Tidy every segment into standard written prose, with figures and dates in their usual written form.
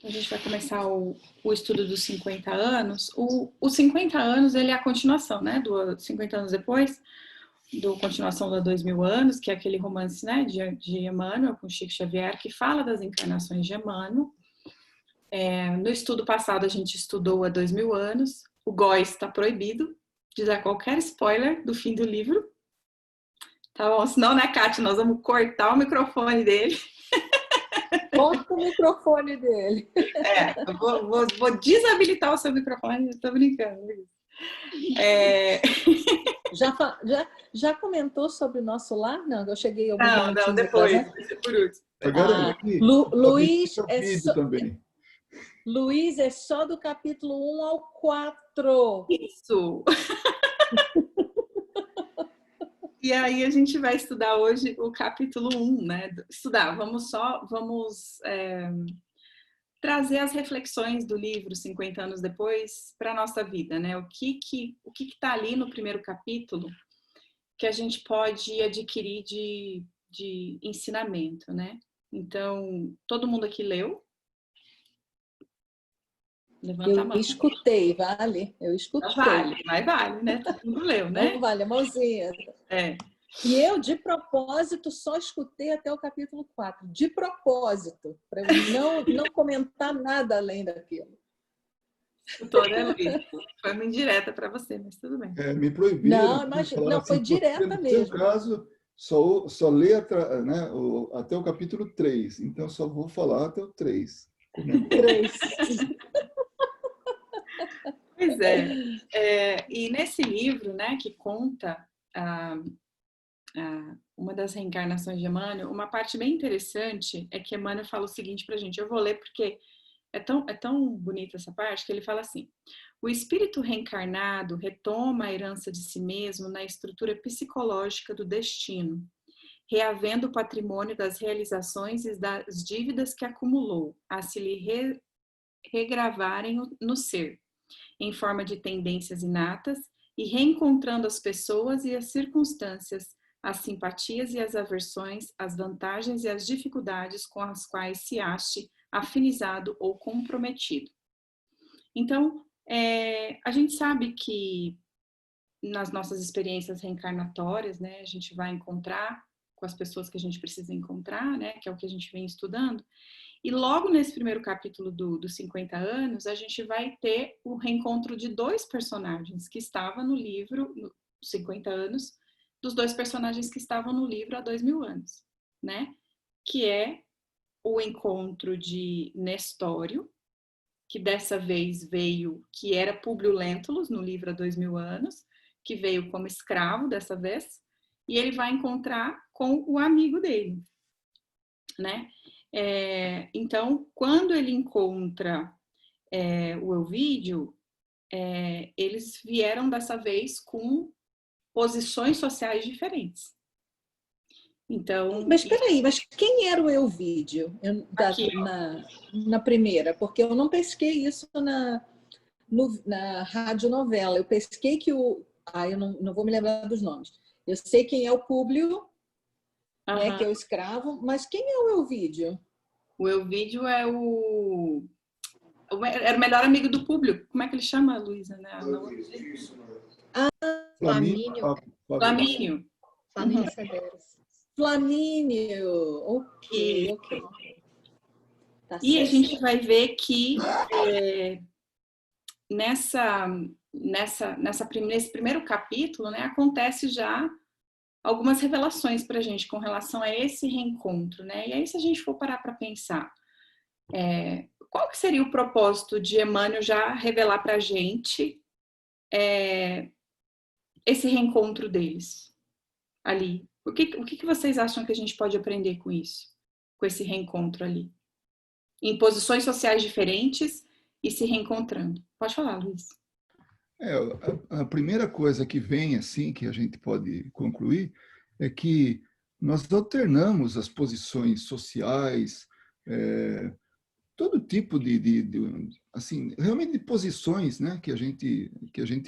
A gente vai começar o estudo dos 50 anos. Os 50 anos, ele é a continuação, né? Do 50 anos depois, do continuação da 2000 anos, que é aquele romance, né, de Emmanuel, com Chico Xavier, que fala das encarnações de Emmanuel. No estudo passado, a gente estudou a 2000 anos. O Góes está proibido de dar qualquer spoiler do fim do livro. Tá bom? Senão, né, Kátia, nós vamos cortar o microfone dele. Corta o microfone dele. Eu vou desabilitar o seu microfone, eu tô brincando. Já comentou sobre o nosso lar? Não, eu cheguei alguns Não, depois, por último. Luiz Luiz é só do capítulo 1 ao 4. Isso! E aí a gente vai estudar hoje o capítulo 1, né? Vamos trazer as reflexões do livro 50 anos depois para a nossa vida, né? O que está ali no primeiro capítulo que a gente pode adquirir de ensinamento, né? Então, todo mundo aqui leu? Levanta a mão. Eu escutei, vale? Eu escutei. Vale, né? Todo mundo leu, né? Não vale, a mãozinha. E eu, de propósito, só escutei até o capítulo 4. De propósito, para eu não comentar nada além daquilo. Escutou, né, Luiz? Foi uma indireta para você, mas tudo bem. Me proibiram. Não, imagina, não, foi direta mesmo. No seu caso, só lê né, até o capítulo 3. Então, só vou falar até o 3. 3. Pois é. E nesse livro, né, que conta uma das reencarnações de Emmanuel, uma parte bem interessante é que Emmanuel fala o seguinte pra gente. Eu vou ler porque é tão bonita essa parte que ele fala assim: o espírito reencarnado retoma a herança de si mesmo na estrutura psicológica do destino, reavendo o patrimônio das realizações e das dívidas que acumulou, a se lhe regravarem no ser, em forma de tendências inatas, e reencontrando as pessoas e as circunstâncias, as simpatias e as aversões, as vantagens e as dificuldades com as quais se ache afinizado ou comprometido. Então, a gente sabe que nas nossas experiências reencarnatórias, né, a gente vai encontrar com as pessoas que a gente precisa encontrar, né, que é o que a gente vem estudando. E logo nesse primeiro capítulo dos 50 anos, a gente vai ter o reencontro de dois personagens que estavam no livro, 50 anos, dos dois personagens que estavam no livro há 2000 anos, né? Que é o encontro de Nestório, que dessa vez que era Públio Lentulus no livro há 2000 anos, que veio como escravo dessa vez, e ele vai encontrar com o amigo dele, né? Então, quando ele encontra o Elvídio, eles vieram dessa vez com posições sociais diferentes. Então, mas espera aí, mas quem era o Elvídio na primeira? Porque eu não pesquei isso na radionovela. Eu pesquei que eu não vou me lembrar dos nomes. Eu sei quem é o Públio, né, que é o escravo, mas quem é o Elvídio? O Elvídio era o melhor amigo do Públio. Como é que ele chama, Luísa? Né? Flamínio. Flamínio. Flamínio Severus. Flamínio, ok. Tá e certo. A gente vai ver que nesse primeiro capítulo, né, acontece já algumas revelações para a gente com relação a esse reencontro, né? E aí, se a gente for parar para pensar, qual que seria o propósito de Emmanuel já revelar para a gente esse reencontro deles ali? O que vocês acham que a gente pode aprender com isso? Com esse reencontro ali? Em posições sociais diferentes e se reencontrando. Pode falar, Luiz. A primeira coisa que vem, assim, que a gente pode concluir, é que nós alternamos as posições sociais, todo tipo assim, realmente de posições, né, que a gente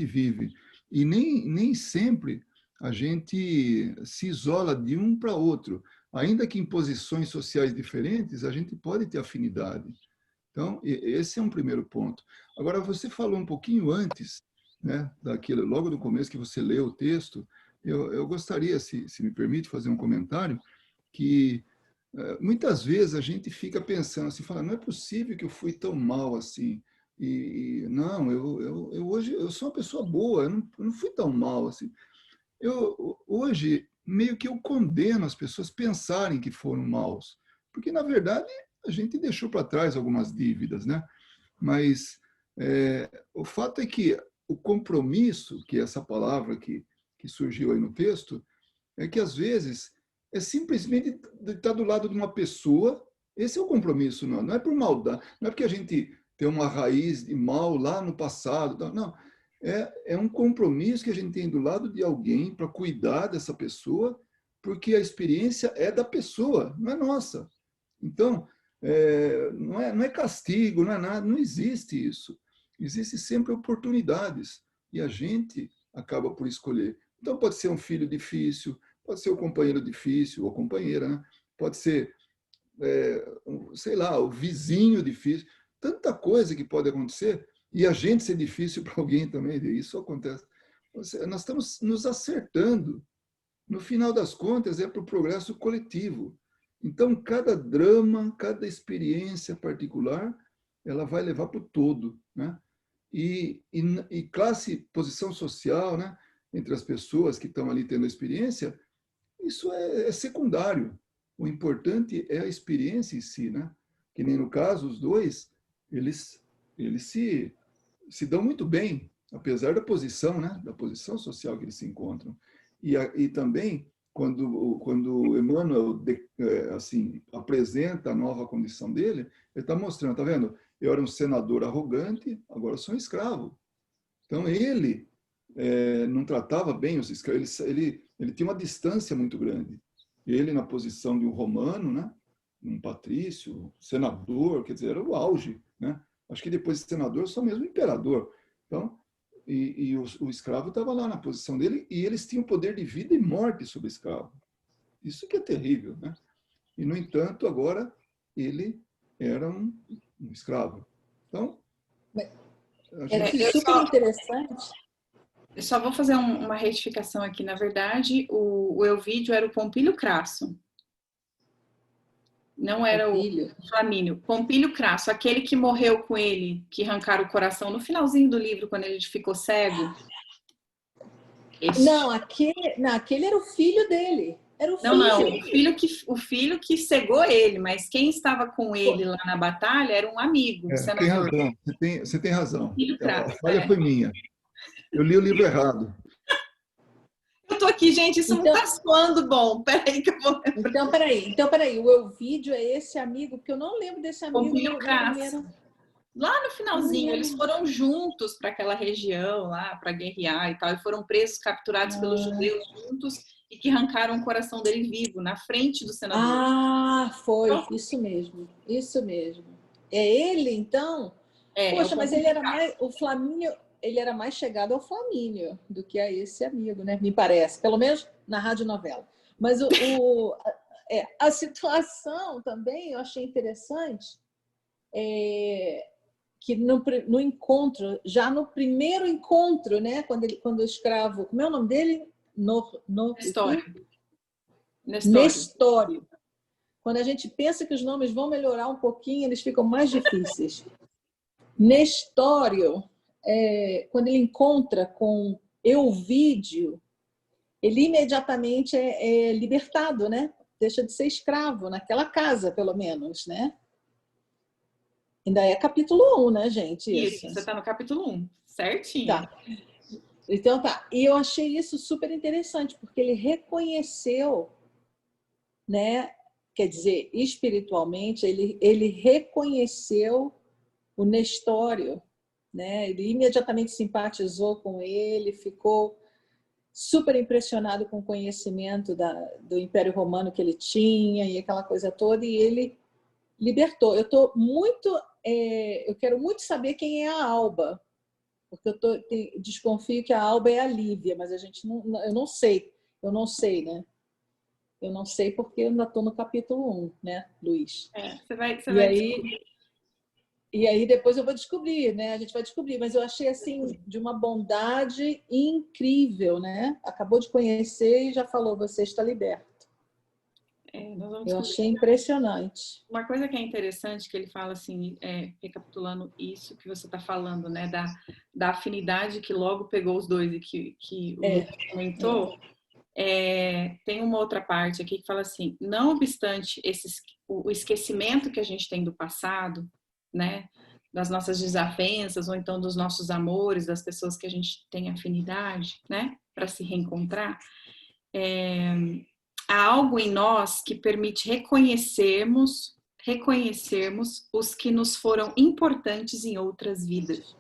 vive. E nem sempre a gente se isola de um para outro. Ainda que em posições sociais diferentes, a gente pode ter afinidade. Então, esse é um primeiro ponto. Agora, você falou um pouquinho antes, né, daquilo, logo no começo que você leu o texto, eu gostaria, se me permite, fazer um comentário, que muitas vezes a gente fica pensando assim, fala, não é possível que eu fui tão mal assim. Não, eu hoje eu sou uma pessoa boa, eu não fui tão mal assim. Hoje, meio que eu condeno as pessoas pensarem que foram maus, porque, na verdade, a gente deixou para trás algumas dívidas, né? Mas o fato é que o compromisso, que é essa palavra que surgiu aí no texto, é que, às vezes, é simplesmente estar do lado de uma pessoa. Esse é o compromisso, não é por maldade, não é porque a gente tem uma raiz de mal lá no passado, não. É um compromisso que a gente tem do lado de alguém para cuidar dessa pessoa, porque a experiência é da pessoa, não é nossa. Então, não é castigo, não é nada, não existe isso. Existem sempre oportunidades e a gente acaba por escolher. Então, pode ser um filho difícil, pode ser um companheiro difícil ou companheira, né? Pode ser, sei lá, o vizinho difícil. Tanta coisa que pode acontecer e a gente ser difícil para alguém também. Isso acontece. Nós estamos nos acertando. No final das contas, é para o progresso coletivo. Então, cada drama, cada experiência particular, ela vai levar para o todo, né? E classe, posição social, né? Entre as pessoas que estão ali tendo a experiência, isso é secundário. O importante é a experiência em si, né? Que nem no caso, os dois, eles se dão muito bem, apesar da posição, né? Da posição social que eles se encontram. E também, quando Emmanuel assim, apresenta a nova condição dele, ele está mostrando, tá vendo? Eu era um senador arrogante, agora eu sou um escravo. Então, ele não tratava bem os escravos, ele tinha uma distância muito grande. Ele, na posição de um romano, né? Um patrício, senador, quer dizer, era o auge, né? Acho que depois de senador, só mesmo imperador. Então, o escravo estava lá na posição dele e eles tinham poder de vida e morte sobre o escravo. Isso que é terrível, né? E, no entanto, agora ele era um escravo. Então, a gente... super interessante. Eu só vou fazer uma retificação aqui. Na verdade, o Elvídio era o Pompílio Crasso. Não era o Flamínio. Pompílio Crasso, aquele que morreu com ele, que arrancaram o coração no finalzinho do livro, quando ele ficou cego. Não, aquele era o filho dele. Era o filho. Não, o filho que cegou ele, mas quem estava com ele lá na batalha era um amigo, um senador. Tem razão, você tem razão. Crasso, a falha foi minha. Eu li o livro errado. Eu tô aqui, gente, isso não tá soando bom. Peraí que eu vou lembrar. Então, peraí. O Elvídio é esse amigo, porque eu não lembro desse amigo. Pompílio Crasso. Lá no finalzinho, eles foram juntos para aquela região lá, para guerrear e tal, e foram presos, capturados pelos judeus juntos, e que arrancaram o coração dele vivo, na frente do senador. Ah, foi. Então, isso mesmo. Isso mesmo. É ele, então? Poxa, mas ele era mais... O Flamínio... Ele era mais chegado ao Flamínio do que a esse amigo, né? Me parece. Pelo menos na radionovela. Mas a situação também eu achei interessante, que no encontro, já no primeiro encontro, né? Quando o escravo... Como é o nome dele? Nestório. Quando a gente pensa que os nomes vão melhorar um pouquinho, eles ficam mais difíceis. Nestório... quando ele encontra com Elvídio, ele imediatamente é libertado, né? Deixa de ser escravo, naquela casa, pelo menos, né? Ainda é capítulo 1, né, gente? Isso, você está no capítulo 1, certinho. Tá. Então tá. E eu achei isso super interessante, porque ele reconheceu, né? Quer dizer, espiritualmente, ele reconheceu o Nestório, né? Ele imediatamente simpatizou com ele, ficou super impressionado com o conhecimento do Império Romano que ele tinha e aquela coisa toda, e ele libertou. Eu quero muito saber quem é a Alba, porque desconfio que a Alba é a Lívia, mas eu não sei, né? Eu não sei porque eu ainda estou no capítulo 1, né, Luiz? Você vai descobrir. E aí depois eu vou descobrir, né? A gente vai descobrir, mas eu achei assim de uma bondade incrível, né? Acabou de conhecer e já falou, você está liberto. Nós vamos Eu descobrir. achei impressionante. Uma coisa que é interessante que ele fala assim, recapitulando isso que você está falando, né, da afinidade que logo pegou os dois e que o Lucas comentou, tem uma outra parte aqui que fala assim, não obstante o esquecimento que a gente tem do passado, né, das nossas desavenças ou então dos nossos amores, das pessoas que a gente tem afinidade, né, para se reencontrar, há algo em nós que permite reconhecermos os que nos foram importantes em outras vidas.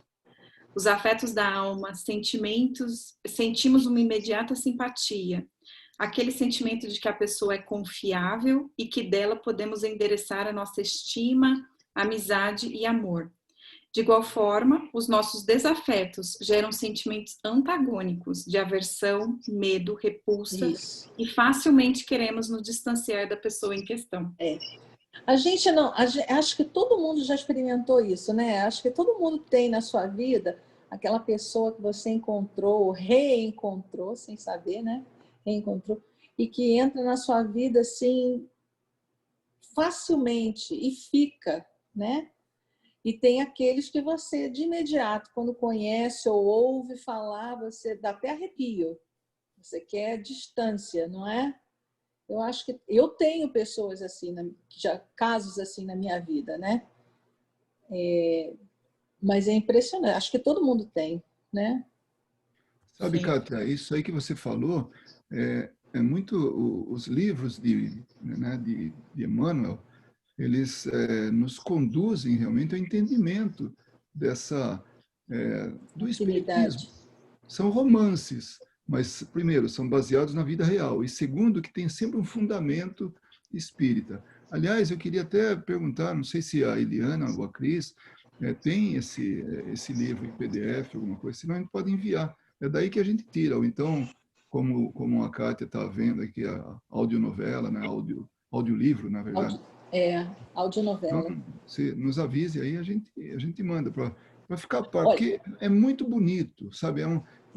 Os afetos da alma, sentimos uma imediata simpatia, aquele sentimento de que a pessoa é confiável e que dela podemos endereçar a nossa estima, amizade e amor. De igual forma, os nossos desafetos geram sentimentos antagônicos de aversão, medo, repulsa. Isso. E facilmente queremos nos distanciar da pessoa em questão. A gente não, acho que todo mundo já experimentou isso, né? Acho que todo mundo tem na sua vida aquela pessoa que você encontrou, reencontrou, sem saber, né? Reencontrou, e que entra na sua vida assim facilmente e fica, né? E tem aqueles que você, de imediato, quando conhece ou ouve falar, você dá até arrepio. Você quer distância, não é? Eu acho que eu tenho pessoas assim, casos assim na minha vida, né? Mas é impressionante. Acho que todo mundo tem, né? Sabe, Kátia, isso aí que você falou é muito os livros de Emmanuel. Eles nos conduzem realmente ao entendimento do espiritismo. São romances, mas, primeiro, são baseados na vida real, e segundo, que tem sempre um fundamento espírita. Aliás, eu queria até perguntar, não sei se a Eliana ou a Cris tem esse livro em PDF, alguma coisa, senão a gente pode enviar. É daí que a gente tira, ou então, como a Kátia está vendo aqui, a audionovela, né? Audiolivro, na verdade. Audionovela. Então, você nos avise aí, a gente manda para ficar a par, porque é muito bonito, sabe? É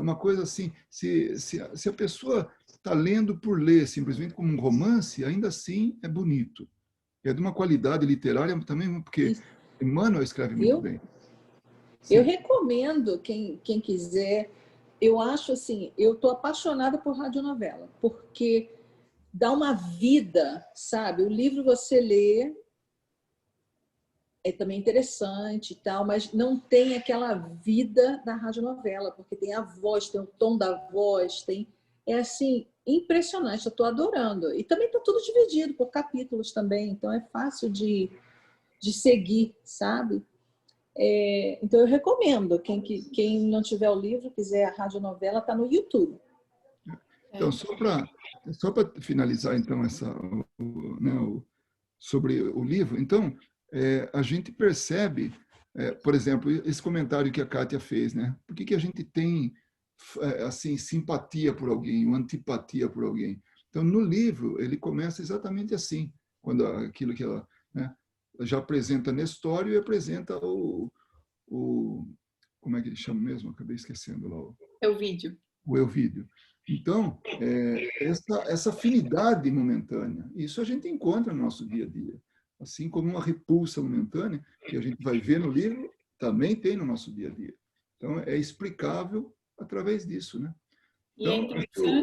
uma coisa assim, se a pessoa está lendo por ler, simplesmente como um romance, ainda assim é bonito. É de uma qualidade literária também, porque Emmanuel escreve muito bem. Sim. Eu recomendo, quem quiser, eu acho assim, eu estou apaixonada por radionovela, porque dá uma vida, sabe? O livro você lê, é também interessante e tal, mas não tem aquela vida da radionovela, porque tem a voz, tem o tom da voz, é assim, impressionante, eu estou adorando. E também está tudo dividido por capítulos também, então é fácil de seguir, sabe? Então eu recomendo, quem não tiver o livro, quiser a radionovela, está no YouTube. Então, só para finalizar então sobre o livro, então a gente percebe, por exemplo, esse comentário que a Kátia fez, né? Por que a gente tem assim simpatia por alguém, ou antipatia por alguém? Então, no livro ele começa exatamente assim, quando aquilo que ela, né, já apresenta Nestório e apresenta o como é que ele chama mesmo? Acabei esquecendo lá. Elvídio. O Elvídio. Então, essa afinidade momentânea, isso a gente encontra no nosso dia a dia. Assim como uma repulsa momentânea, que a gente vai ver no livro, também tem no nosso dia a dia. Então, é explicável através disso, né? Então,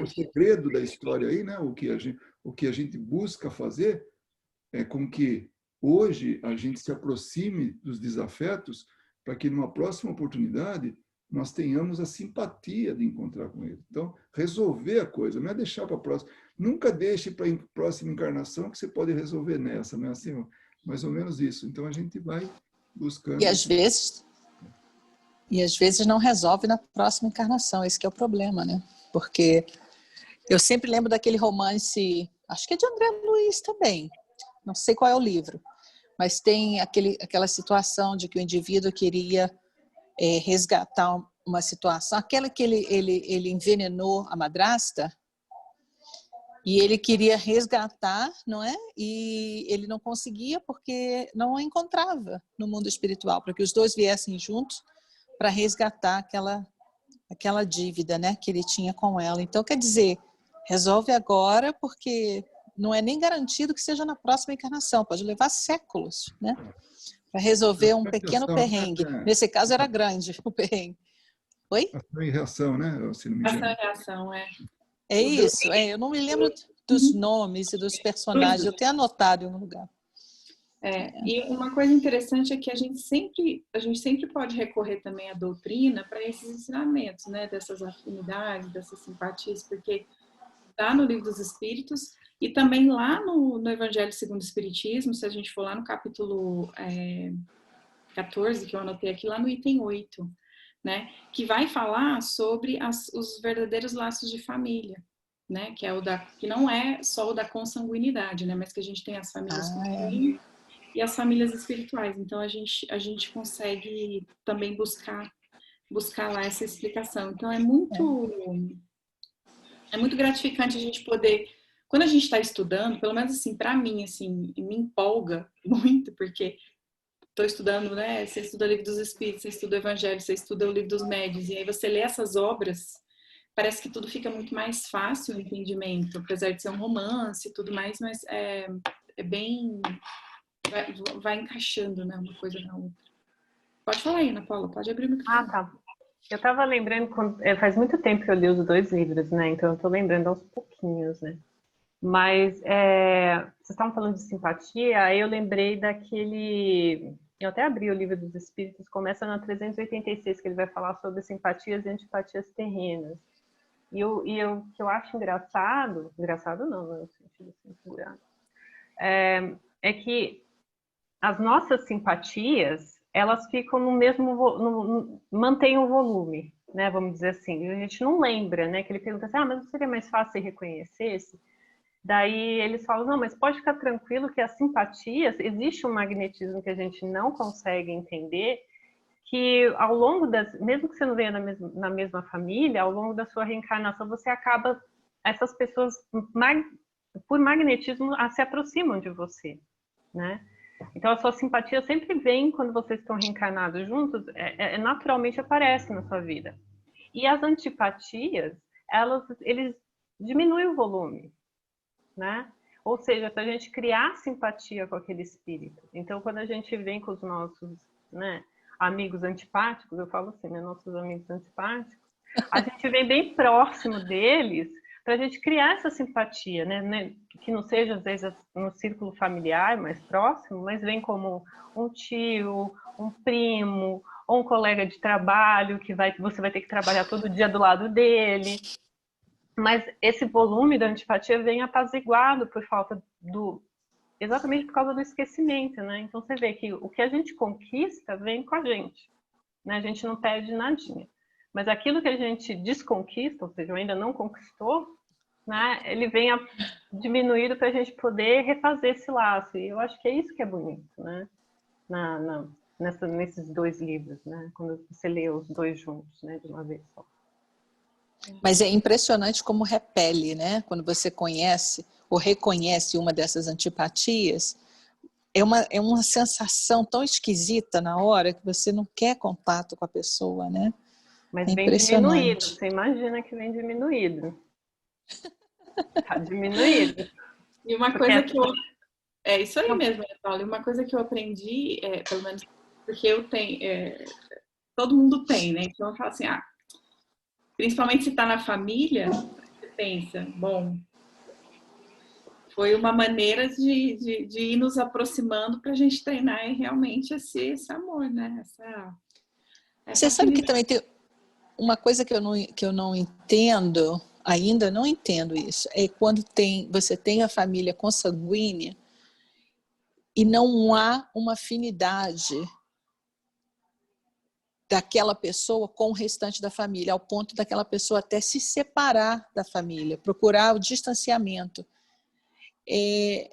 o segredo da história aí, né, o que a gente busca fazer é com que hoje a gente se aproxime dos desafetos para que numa próxima oportunidade nós tenhamos a simpatia de encontrar com ele. Então, resolver a coisa, não é deixar para a próxima. Nunca deixe para a próxima encarnação que você pode resolver nessa, não é assim? Mais ou menos isso. Então, a gente vai buscando... E às vezes não resolve na próxima encarnação, esse que é o problema, né? Porque eu sempre lembro daquele romance, acho que é de André Luiz também, não sei qual é o livro, mas tem aquela situação de que o indivíduo queria resgatar uma situação, aquela que ele envenenou a madrasta, E ele queria resgatar, não é? E ele não conseguia porque não a encontrava no mundo espiritual, para que os dois viessem juntos para resgatar aquela dívida, né, que ele tinha com ela. Então, quer dizer, resolve agora porque não é nem garantido que seja na próxima encarnação, pode levar séculos, né, para resolver um pequeno perrengue. Nesse caso era grande o perrengue. Oi? Ação e reação, né? Se não me engano. Ação e reação, É isso, eu não me lembro dos nomes e dos personagens, eu tenho anotado em um lugar. E uma coisa interessante é que a gente sempre pode recorrer também à doutrina para esses ensinamentos, né? Dessas afinidades, dessas simpatias, porque está no Livro dos Espíritos e também lá no Evangelho segundo o Espiritismo, se a gente for lá no capítulo 14, que eu anotei aqui, lá no item 8, né, que vai falar sobre os verdadeiros laços de família, né, que é que não é só o da consanguinidade, né, mas que a gente tem as famílias consanguíneas e as famílias espirituais. Então a gente consegue também buscar lá essa explicação. Então é muito gratificante a gente poder, quando a gente está estudando, pelo menos assim, para mim, assim, me empolga muito, porque estou estudando, né? Você estuda o Livro dos Espíritos, você estuda o Evangelho, você estuda o Livro dos Médiuns, e aí você lê essas obras, parece que tudo fica muito mais fácil o entendimento, apesar de ser um romance e tudo mais, mas é bem... vai encaixando, né? Uma coisa na outra. Pode falar aí, Ana Paula, pode abrir o microfone. Tá. Eu estava lembrando, faz muito tempo que eu li os 2 livros, né? Então eu estou lembrando aos pouquinhos, né? Mas vocês estavam falando de simpatia, aí eu lembrei daquele... Eu até abri o Livro dos Espíritos, começa na 386, que ele vai falar sobre simpatias e antipatias terrenas. E o que eu acho engraçado não, no sentido assim, figurado, é que as nossas simpatias, elas ficam no mesmo, mantêm o volume, né, vamos dizer assim. A gente não lembra, né, que ele pergunta assim, mas não seria mais fácil se reconhecesse? Daí eles falam, não, mas pode ficar tranquilo que as simpatias, existe um magnetismo que a gente não consegue entender, que ao longo mesmo que você não venha na mesma família, ao longo da sua reencarnação, você acaba, essas pessoas, por magnetismo, se aproximam de você, né? Então a sua simpatia sempre vem quando vocês estão reencarnados juntos, naturalmente aparece na sua vida. E as antipatias, eles diminuem o volume, né? Ou seja, para a gente criar simpatia com aquele espírito. Então, quando a gente vem com os nossos, né, amigos antipáticos, eu falo assim, né, nossos amigos antipáticos, a gente vem bem próximo deles para a gente criar essa simpatia, né? Que não seja, às vezes, no círculo familiar mais próximo, mas vem como um tio, um primo, ou um colega de trabalho que você vai ter que trabalhar todo dia do lado dele. Mas esse volume da antipatia vem apaziguado por falta exatamente por causa do esquecimento, né? Então você vê que o que a gente conquista vem com a gente, né? A gente não perde nadinha. Mas aquilo que a gente desconquista, ou seja, ainda não conquistou, né? Ele vem diminuído para a gente poder refazer esse laço. E eu acho que é isso que é bonito, né? Nesses 2 livros, né? Quando você lê os 2 juntos, né? De uma vez só. Mas é impressionante como repele, né? Quando você conhece ou reconhece uma dessas antipatias, é uma sensação tão esquisita na hora que você não quer contato com a pessoa, né? Mas vem diminuído, você imagina que vem diminuído. Tá diminuído. E uma coisa que eu... É isso aí mesmo, Paula. E uma coisa que eu aprendi, pelo menos porque eu tenho... todo mundo tem, né? Então eu falo assim, principalmente se está na família, você pensa, bom, foi uma maneira de ir nos aproximando para a gente treinar realmente esse amor, né? Você sabe que também tem uma coisa que eu não entendo, ainda não entendo isso, é quando você tem a família consanguínea e não há uma afinidade daquela pessoa com o restante da família, ao ponto daquela pessoa até se separar da família, procurar o distanciamento. É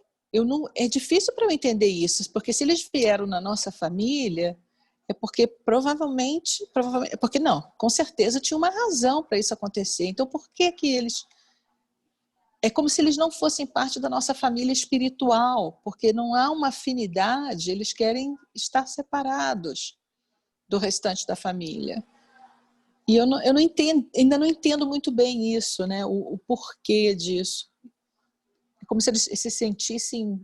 difícil para eu entender isso, porque se eles vieram na nossa família, é porque provavelmente, porque não, com certeza tinha uma razão para isso acontecer. Então, por que eles é como se eles não fossem parte da nossa família espiritual, porque não há uma afinidade, eles querem estar separados do restante da família. E eu não entendo, ainda não entendo muito bem isso, né? O porquê disso. É como se eles se sentissem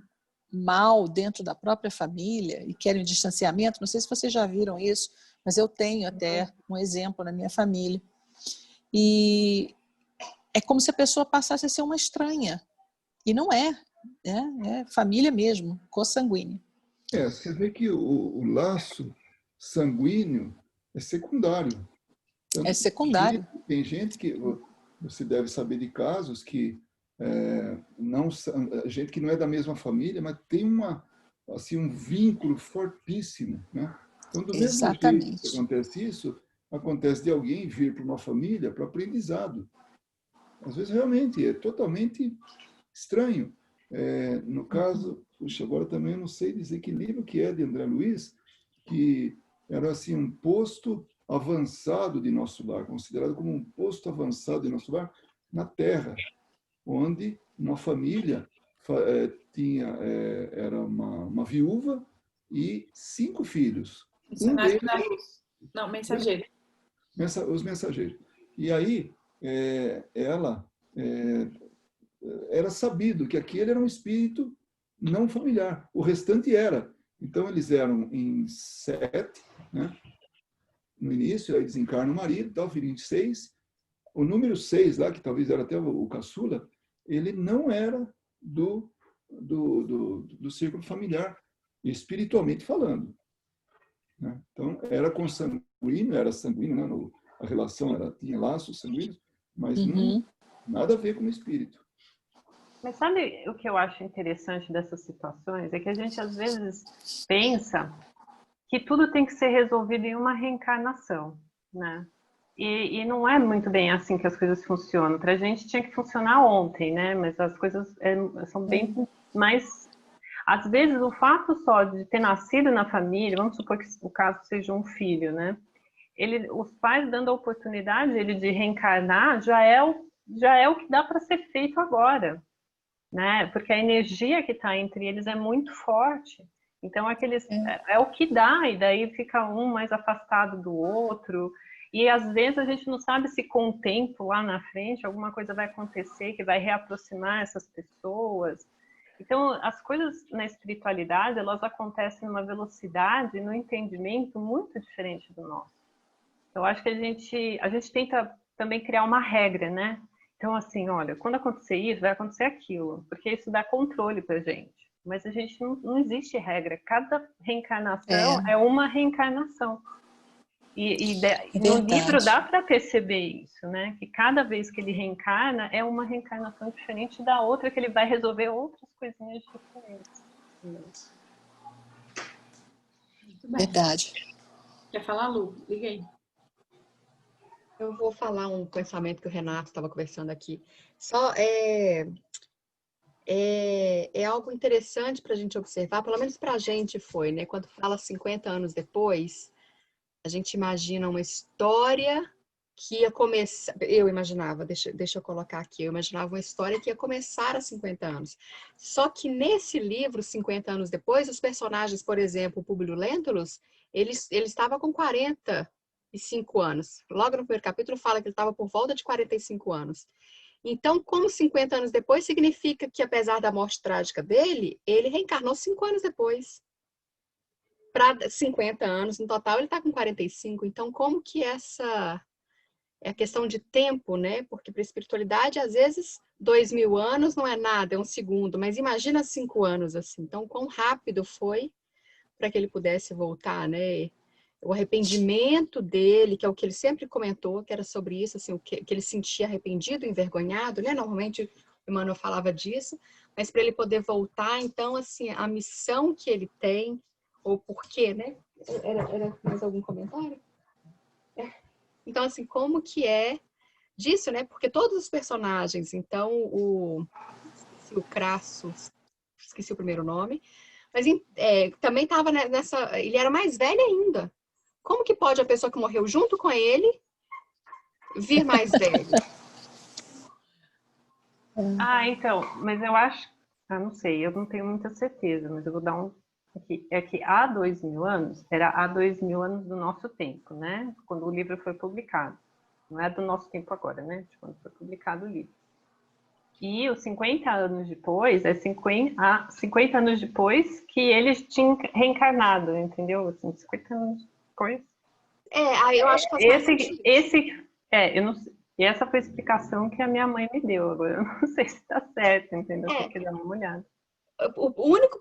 mal dentro da própria família e querem distanciamento. Não sei se vocês já viram isso, mas eu tenho até um exemplo na minha família. E é como se a pessoa passasse a ser uma estranha. E não é. É família mesmo, consanguínea. Você vê que o laço sanguíneo é secundário. É secundário. Tem gente que, você deve saber de casos que, gente que não é da mesma família, mas tem um vínculo fortíssimo, né? Então, do mesmo jeito que acontece isso, acontece de alguém vir para uma família para aprendizado. Às vezes, realmente, é totalmente estranho. No caso, puxa, agora também eu não sei dizer que livro que é de André Luiz, que era assim um posto avançado de nosso lar, considerado como um posto avançado de nosso lar na Terra, onde uma família era uma viúva e 5 filhos. Missionário da Luz. Não, mensageiro. Os mensageiros. E aí, ela era sabido que aquele era um espírito não familiar. O restante era. Então, eles eram em 7, né? No início, aí desencarna o marido, tal, filho em 6. O número 6 lá, que talvez era até o caçula, ele não era do círculo familiar, espiritualmente falando, né? Então, era consanguíneo, era sanguíneo, né? A relação tinha laços sanguíneos, mas nada a ver com o espírito. Mas sabe o que eu acho interessante dessas situações? É que a gente, às vezes, pensa que tudo tem que ser resolvido em uma reencarnação, né? E não é muito bem assim que as coisas funcionam. Para a gente tinha que funcionar ontem, né? Mas as coisas são bem mais... Às vezes, o fato só de ter nascido na família, vamos supor que o caso seja um filho, né? Os pais dando a oportunidade de reencarnar já é o que dá para ser feito agora, né? Porque a energia que está entre eles é muito forte. Então, é o que dá, e daí fica um mais afastado do outro. E, às vezes, a gente não sabe se com o tempo, lá na frente, alguma coisa vai acontecer que vai reaproximar essas pessoas. Então, as coisas na espiritualidade, elas acontecem numa velocidade e no entendimento muito diferente do nosso. Eu acho que a gente tenta também criar uma regra, né? Então, assim, olha, quando acontecer isso, vai acontecer aquilo, porque isso dá controle pra gente. Mas a gente não existe regra. Cada reencarnação é uma reencarnação. E no livro dá para perceber isso, né? Que cada vez que ele reencarna é uma reencarnação diferente da outra, que ele vai resolver outras coisinhas diferentes. Verdade. Quer falar, Lu? Liga aí. Eu vou falar um pensamento que o Renato estava conversando aqui. Só é algo interessante para a gente observar, pelo menos para a gente foi, né? Quando fala 50 anos depois, a gente imagina uma história que ia começar... Eu imaginava, deixa eu colocar aqui, eu imaginava uma história que ia começar há 50 anos. Só que nesse livro, 50 anos depois, os personagens, por exemplo, o Públio Lentulus, ele estava com 45 anos. Logo no primeiro capítulo fala que ele estava por volta de 45 anos. Então, como 50 anos depois, significa que, apesar da morte trágica dele, ele reencarnou 5 anos depois. Para 50 anos, no total, ele está com 45. Então, como que essa é a questão de tempo, né? Porque para a espiritualidade, às vezes, 2000 anos não é nada, é um segundo. Mas imagina 5 anos assim. Então, quão rápido foi para que ele pudesse voltar, né? O arrependimento dele, que é o que ele sempre comentou, que era sobre isso, assim, o que ele sentia arrependido, envergonhado, né? Normalmente o Emmanuel falava disso, mas para ele poder voltar, então, assim, a missão que ele tem, ou por quê, né? Era mais algum comentário? Então, assim, como que é disso, né? Porque todos os personagens, então, o Crasso, esqueci o primeiro nome, mas também estava nessa... Ele era mais velho ainda. Como que pode a pessoa que morreu junto com ele vir mais velho? Então, mas eu acho, não sei, eu não tenho muita certeza, mas eu vou dar um aqui. É que há 2000 anos, era há 2000 anos do nosso tempo, né? Quando o livro foi publicado. Não é do nosso tempo agora, né? De quando foi publicado o livro. E os 50 anos depois, 50 anos depois que ele tinha reencarnado, entendeu? Assim, 50 anos depois. Aí eu acho que faz mais sentido. Eu não sei. E essa foi a explicação que a minha mãe me deu. Agora eu não sei se está certo, entendeu? Tem que dar uma olhada. O único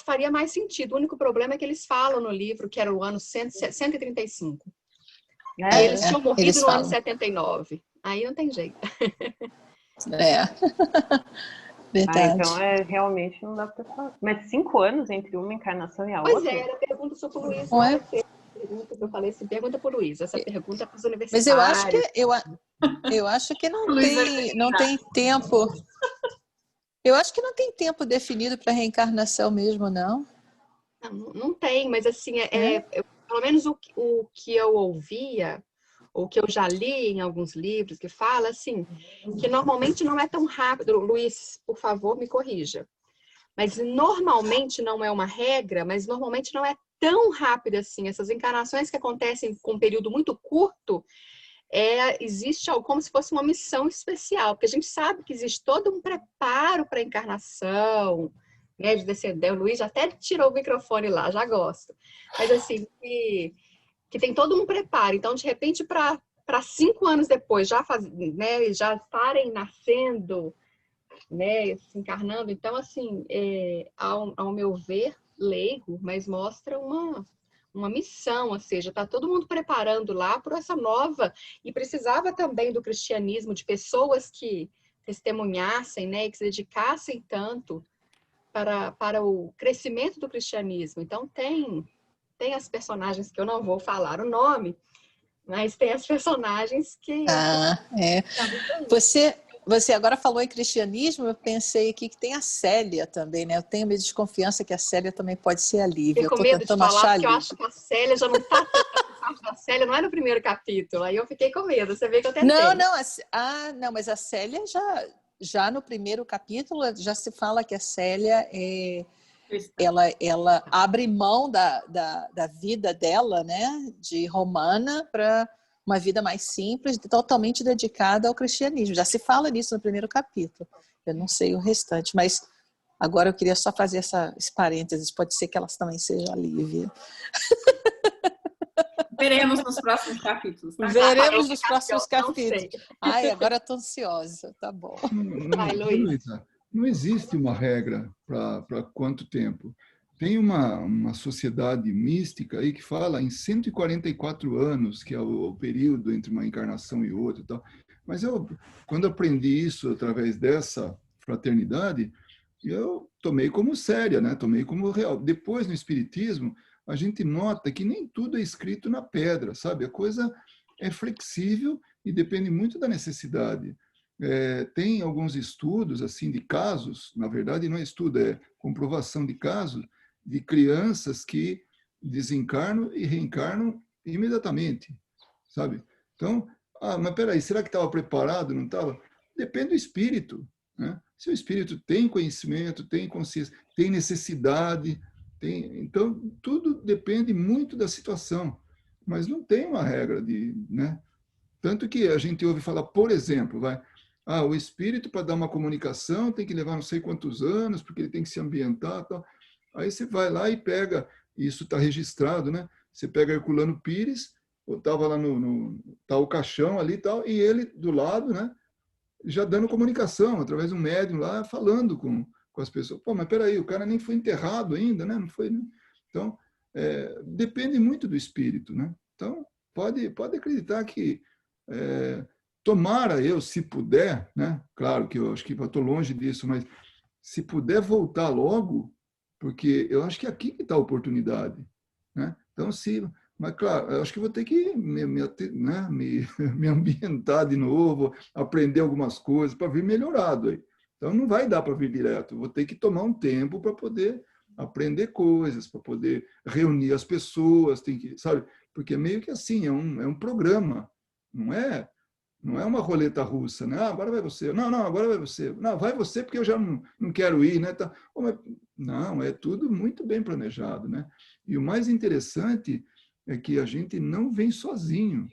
faria mais sentido. O único problema é que eles falam no livro que era o ano 135. E eles tinham morrido no ano 79. Aí não tem jeito. Verdade. Então realmente não dá para falar. Mas 5 anos entre uma encarnação e a outra? Pois era, pergunta sobre o Luiz. Pergunta que eu falei assim, pergunta para o Luiz. Essa pergunta é para os universitários. Mas eu acho que não tem tempo. Eu acho que não tem tempo definido para reencarnação mesmo, não. Não tem, mas assim, pelo menos o que eu ouvia, ou que eu já li em alguns livros, que fala assim, que normalmente não é tão rápido. Luiz, por favor, me corrija. Mas normalmente não é uma regra, mas normalmente não é tão rápido assim. Essas encarnações que acontecem com um período muito curto, existe algo como se fosse uma missão especial, porque a gente sabe que existe todo um preparo para a encarnação, né, de descender. O Luiz até tirou o microfone lá, já gosto. Mas assim, que tem todo um preparo. Então, de repente, para 5 anos depois, já estarem nascendo, né, se encarnando. Então, assim, ao meu ver, leigo, mas mostra uma missão, ou seja, está todo mundo preparando lá por essa nova, e precisava também do cristianismo, de pessoas que testemunhassem, né, e que se dedicassem tanto para o crescimento do cristianismo. Então, tem as personagens que eu não vou falar o nome, mas tem as personagens que... Você agora falou em cristianismo, eu pensei aqui que tem a Célia também, né? Eu tenho minha desconfiança que a Célia também pode ser a Lívia. Eu tô com medo de falar, porque eu acho que a Célia já não está a parte da Célia, não é no primeiro capítulo. Aí eu fiquei com medo, você vê que eu tentei. Não, mas a Célia já no primeiro capítulo já se fala que a Célia ela abre mão da vida dela, né, de romana, para uma vida mais simples, totalmente dedicada ao cristianismo. Já se fala nisso no primeiro capítulo. Eu não sei o restante, mas agora eu queria só fazer esse parênteses. Pode ser que ela também seja a Lívia. Veremos nos próximos capítulos. Tá? Veremos nos próximos capítulos. Ai, agora eu estou ansiosa. Tá bom. Luísa, não existe uma regra para quanto tempo. Tem uma sociedade mística aí que fala em 144 anos, que é o período entre uma encarnação e outra e tal. Mas quando aprendi isso através dessa fraternidade, eu tomei como séria, né? Tomei como real. Depois, no Espiritismo, a gente nota que nem tudo é escrito na pedra, sabe? A coisa é flexível e depende muito da necessidade. Tem alguns estudos assim de casos, na verdade não é estudo, é comprovação de casos, de crianças que desencarnam e reencarnam imediatamente, sabe? Então, mas peraí, será que estava preparado? Não estava? Depende do espírito, né? Se o espírito tem conhecimento, tem consciência, tem necessidade, então tudo depende muito da situação, mas não tem uma regra né? Tanto que a gente ouve falar, por exemplo, o espírito para dar uma comunicação tem que levar não sei quantos anos, porque ele tem que se ambientar, tal. Aí você vai lá e pega, isso está registrado, né? Você pega Herculano Pires, estava lá tá o caixão ali e tal, e ele do lado, né? Já dando comunicação, através de um médium lá, falando com as pessoas. Pô, mas peraí, o cara nem foi enterrado ainda, né? Não foi, né? Então, depende muito do espírito, né? Então, pode acreditar que tomara eu, se puder, né? Claro que eu acho que eu estou longe disso, mas se puder voltar logo, porque eu acho que aqui que está a oportunidade, né? Então, mas claro, eu acho que vou ter que me ambientar de novo, aprender algumas coisas para vir melhorado aí. Então, não vai dar para vir direto. Vou ter que tomar um tempo para poder aprender coisas, para poder reunir as pessoas, sabe? Porque meio que assim, é um programa, não é Não é uma roleta russa, né? Ah, agora vai você. Não, não, agora vai você. Não, vai você porque eu já não quero ir, né? Não, é tudo muito bem planejado, né? E o mais interessante é que a gente não vem sozinho.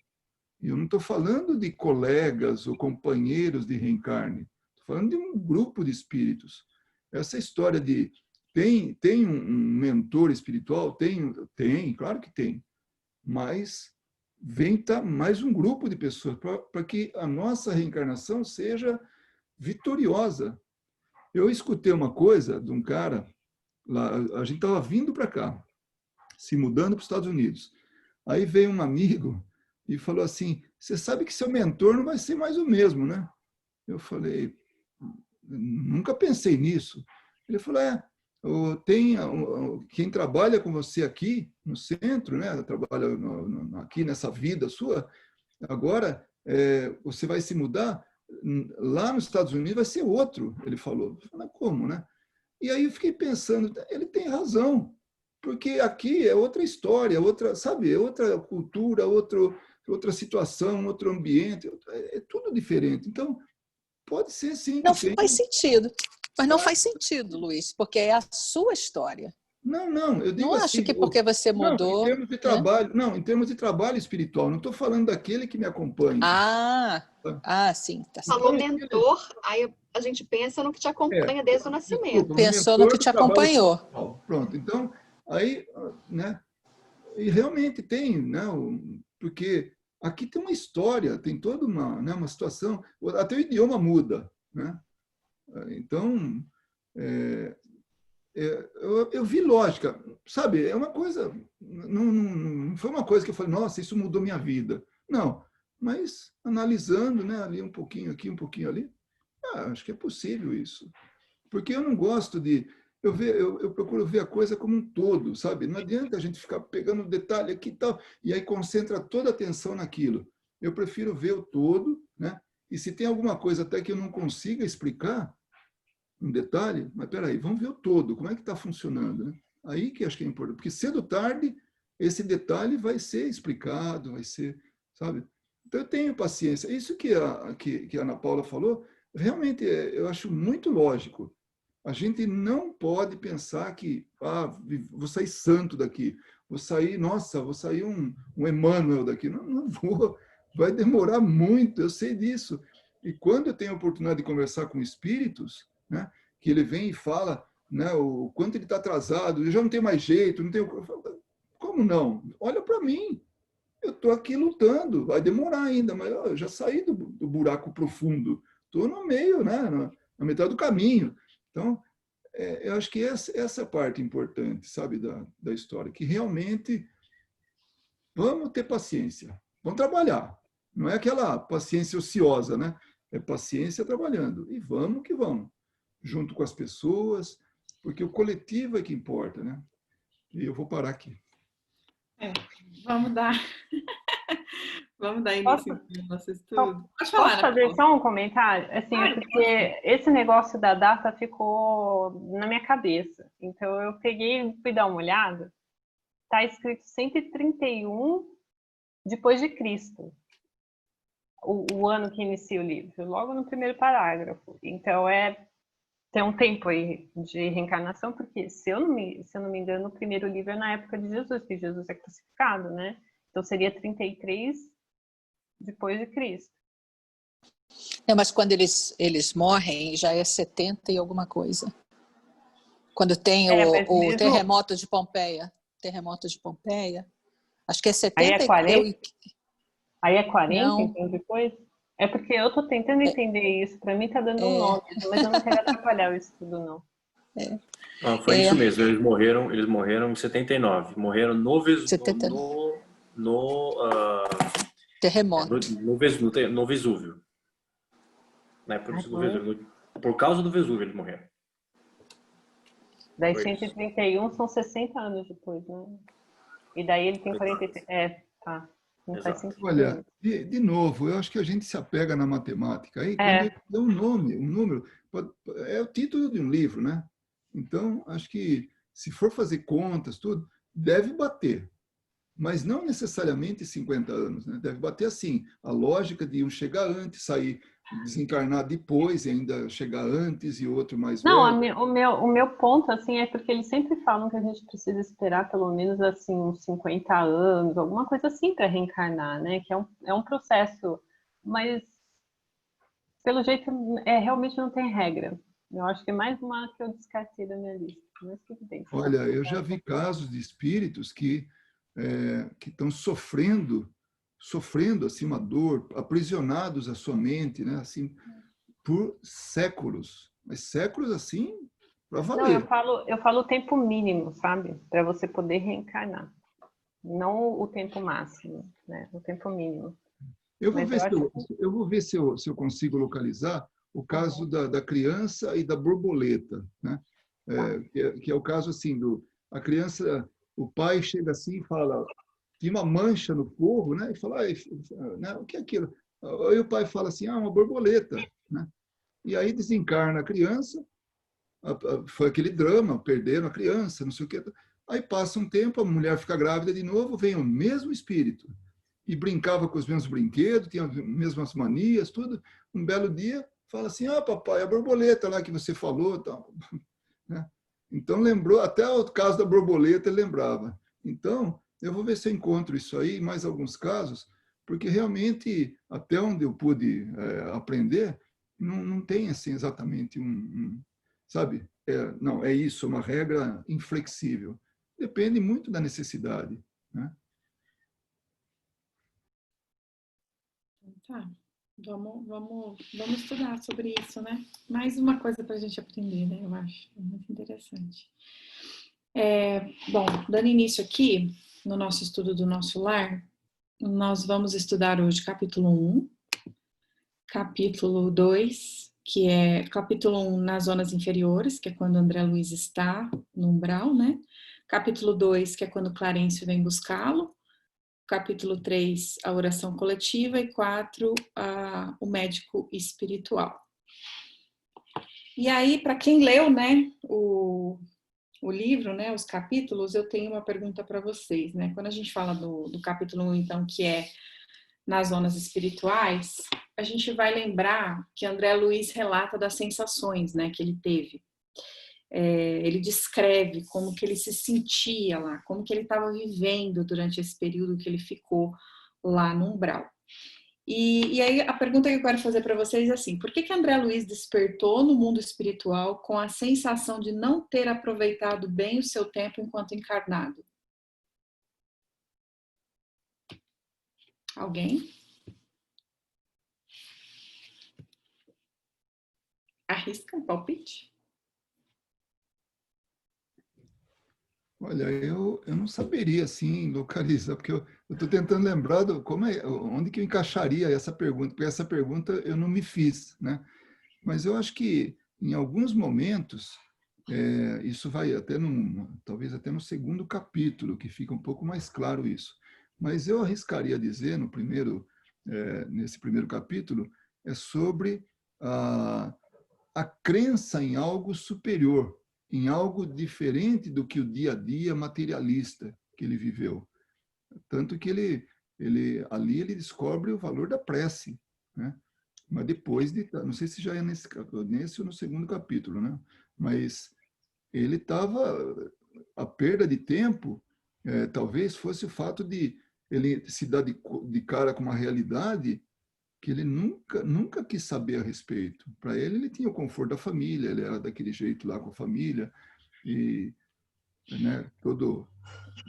E eu não estou falando de colegas ou companheiros de reencarne. Estou falando de um grupo de espíritos. Essa história de tem um mentor espiritual? Tem, claro que tem. Mas vem mais um grupo de pessoas para que a nossa reencarnação seja vitoriosa. Eu escutei uma coisa de um cara, lá, a gente estava vindo para cá, se mudando para os Estados Unidos. Aí veio um amigo e falou assim, você sabe que seu mentor não vai ser mais o mesmo, né? Eu falei, nunca pensei nisso. Ele falou, tem quem trabalha com você aqui no centro, né? Trabalha aqui nessa vida sua. Agora você vai se mudar lá nos Estados Unidos, vai ser outro. Ele falou. Eu falei, como, né? E aí eu fiquei pensando, ele tem razão, porque aqui é outra história, outra, sabe, é outra cultura, outra situação, outro ambiente, é tudo diferente. Então pode ser sim. Não faz sentido. Mas não faz sentido, Luiz, porque é a sua história. Não, eu digo não assim, acho que porque você mudou... Não, em termos de trabalho, né? Não, em termos de trabalho espiritual, não estou falando daquele que me acompanha. Sim. Tá certo. Falou mentor, aí a gente pensa no que te acompanha desde o nascimento. Desculpa, pensou no que te acompanhou. Pronto, então, aí, né? E realmente tem, né? Porque aqui tem uma história, tem toda uma situação, até o idioma muda, né? Então, eu vi lógica, sabe? É uma coisa, não foi uma coisa que eu falei, nossa, isso mudou minha vida. Não, mas analisando, né? Ali um pouquinho aqui, um pouquinho ali, acho que é possível isso. Porque eu não gosto de... Eu procuro ver a coisa como um todo, sabe? Não adianta a gente ficar pegando detalhe aqui e tal, e aí concentra toda a atenção naquilo. Eu prefiro ver o todo, né? E se tem alguma coisa até que eu não consiga explicar, um detalhe, mas peraí, vamos ver o todo, como é que está funcionando, né? Aí que acho que é importante, porque cedo ou tarde esse detalhe vai ser explicado, vai ser, sabe? Então eu tenho paciência. Isso que a Ana Paula falou, realmente eu acho muito lógico. A gente não pode pensar que vou sair santo daqui, vou sair um Emmanuel daqui. Não vou, vai demorar muito, eu sei disso. E quando eu tenho a oportunidade de conversar com espíritos, né, que ele vem e fala, né, o quanto ele está atrasado, eu já não tenho mais jeito, não tenho... Como não? Olha para mim, eu estou aqui lutando, vai demorar ainda, mas eu já saí do buraco profundo, estou no meio, né, na metade do caminho. Então, eu acho que essa é a parte importante, sabe, da história, que realmente vamos ter paciência, vamos trabalhar. Não é aquela paciência ociosa, né? É paciência trabalhando. E vamos que vamos, junto com as pessoas, porque o coletivo é que importa, né? E eu vou parar aqui. Vamos dar... Vamos dar início ao nosso estudo? Pode falar, posso fazer só um comentário? Assim, porque esse negócio da data ficou na minha cabeça. Então, eu peguei e fui dar uma olhada. Está escrito 131 depois de Cristo. O ano que inicia o livro, logo no primeiro parágrafo. Então, tem um tempo aí de reencarnação, porque, se eu não me engano, o primeiro livro é na época de Jesus, que Jesus é crucificado, né? Então, seria 33 depois de Cristo. Mas quando eles morrem, já é 70 e alguma coisa. Quando tem o terremoto de Pompeia. Acho que é 70. Aí é 40? Aí é 40, não. Então, depois? É porque eu estou tentando entender isso. Para mim está dando um nome, mas eu não quero atrapalhar o estudo, não. Foi isso mesmo. Eles morreram em 79. Morreram no terremoto. No Vesúvio. Na época do Vesúvio. Por causa do Vesúvio eles morreram. Daí 131 são 60 anos depois, né? E daí ele tem 43. Tá. Não faz sentido. Olha, de novo, eu acho que a gente se apega na matemática. Aí, quando ele dá um número, é o título de um livro, né? Então, acho que se for fazer contas, tudo, deve bater. mas não necessariamente 50 anos, né? Deve bater assim, a lógica de um chegar antes, sair, desencarnar depois e ainda chegar antes e outro mais Não, velho. o meu ponto, assim, é porque eles sempre falam que a gente precisa esperar pelo menos, assim, uns 50 anos, alguma coisa assim para reencarnar, né? Que é um processo, mas pelo jeito, realmente não tem regra. Eu acho que é mais uma que eu descartei da minha lista. Mas tudo bem. Olha, eu já vi casos de espíritos que estão sofrendo assim uma dor, aprisionados à sua mente, né? Assim, por séculos, mas séculos assim para Não, valer. eu falo o tempo mínimo, sabe? Para você poder reencarnar. Não o tempo máximo, né? O tempo mínimo. Eu vou Mas ver eu acho que... eu vou ver se eu consigo localizar o caso da criança e da borboleta, né? Que é o caso assim a criança, o pai chega assim e fala, tinha uma mancha no forro, né? E fala, né? O que é aquilo? Aí o pai fala assim, uma borboleta, né? E aí desencarna a criança, foi aquele drama, perderam a criança, não sei o que. Aí passa um tempo, a mulher fica grávida de novo, vem o mesmo espírito e brincava com os mesmos brinquedos, tinha as mesmas manias, tudo. Um belo dia, fala assim, papai, a borboleta lá que você falou, tal. Né? Então lembrou, até o caso da borboleta ele lembrava. Então, eu vou ver se eu encontro isso aí, mais alguns casos, porque realmente, até onde eu pude aprender, não tem assim exatamente sabe? Não, é isso, uma regra inflexível. Depende muito da necessidade, né? Tá, vamos estudar sobre isso, né? Mais uma coisa para a gente aprender, né? Eu acho muito interessante. Bom, dando início aqui no nosso estudo do nosso lar, nós vamos estudar hoje capítulo 1, capítulo 2, que é capítulo 1 nas zonas inferiores, que é quando André Luiz está no umbral, né? Capítulo 2, que é quando Clarencio vem buscá-lo. Capítulo 3, a oração coletiva, e 4, o médico espiritual. E aí, para quem leu, né, o livro, né, os capítulos, eu tenho uma pergunta para vocês, né? Quando a gente fala do capítulo 1, então, que é nas zonas espirituais, a gente vai lembrar que André Luiz relata das sensações, né, que ele teve. Ele descreve como que ele se sentia lá, como que ele estava vivendo durante esse período que ele ficou lá no umbral. E aí a pergunta que eu quero fazer para vocês é assim, por que André Luiz despertou no mundo espiritual com a sensação de não ter aproveitado bem o seu tempo enquanto encarnado? Alguém? Arrisca um palpite? Olha, eu não saberia assim localizar, porque eu estou tentando lembrar onde que eu encaixaria essa pergunta, porque essa pergunta eu não me fiz, né? Mas eu acho que em alguns momentos isso vai até talvez até no segundo capítulo que fica um pouco mais claro isso. Mas eu arriscaria dizer nesse primeiro capítulo é sobre a crença em algo superior, em algo diferente do que o dia a dia materialista que ele viveu. Tanto que ali ele descobre o valor da prece, né? Mas depois não sei se já é nesse ou no segundo capítulo, né? Mas ele a perda de tempo, talvez fosse o fato de ele se dar de cara com uma realidade que ele nunca quis saber a respeito. Para ele tinha o conforto da família, ele era daquele jeito lá com a família, e né, todo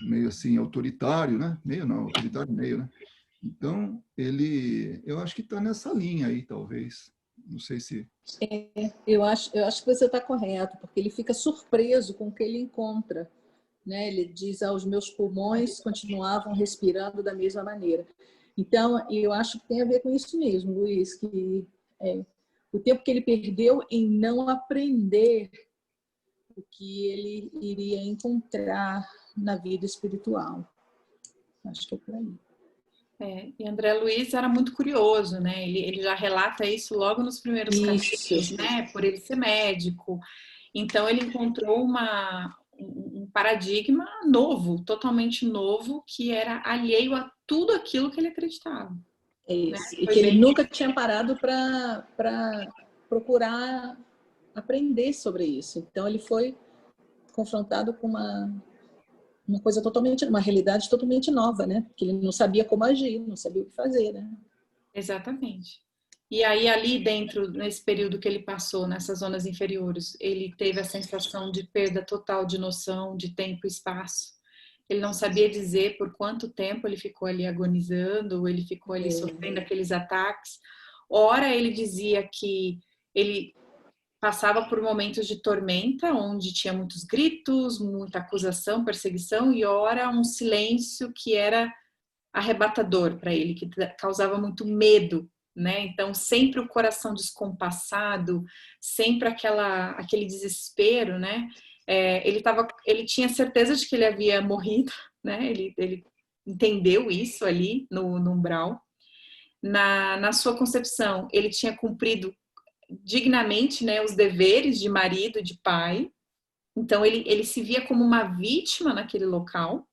meio assim autoritário, né? Meio não, autoritário meio, né? Então, eu acho que está nessa linha aí, talvez. Não sei se... Eu acho que você está correto, porque ele fica surpreso com o que ele encontra. Né? Ele diz, os meus pulmões continuavam respirando da mesma maneira. Então, eu acho que tem a ver com isso mesmo, Luiz, que o tempo que ele perdeu em não aprender o que ele iria encontrar na vida espiritual. Acho que é por aí. E André Luiz era muito curioso, né? Ele já relata isso logo nos primeiros capítulos, né? Por ele ser médico. Então, ele encontrou um paradigma novo, totalmente novo, que era alheio a tudo aquilo que ele acreditava. Isso. Né? E que ele nunca tinha parado para procurar aprender sobre isso. Então ele foi confrontado com uma coisa totalmente, uma realidade totalmente nova, né? Que ele não sabia como agir, não sabia o que fazer, né? Exatamente. E aí ali dentro, nesse período que ele passou nessas zonas inferiores, ele teve a sensação de perda total de noção de tempo e espaço. Ele não sabia dizer por quanto tempo ele ficou ali agonizando, ele ficou ali sofrendo aqueles ataques. Ora ele dizia que ele passava por momentos de tormenta, onde tinha muitos gritos, muita acusação, perseguição, e ora um silêncio que era arrebatador para ele, que causava muito medo, né? Então sempre o coração descompassado, sempre aquele desespero, né? Ele tinha certeza de que ele havia morrido, né? Ele entendeu isso ali no umbral. Na sua concepção, ele tinha cumprido dignamente, né, os deveres de marido, de pai. Então ele se via como uma vítima naquele local.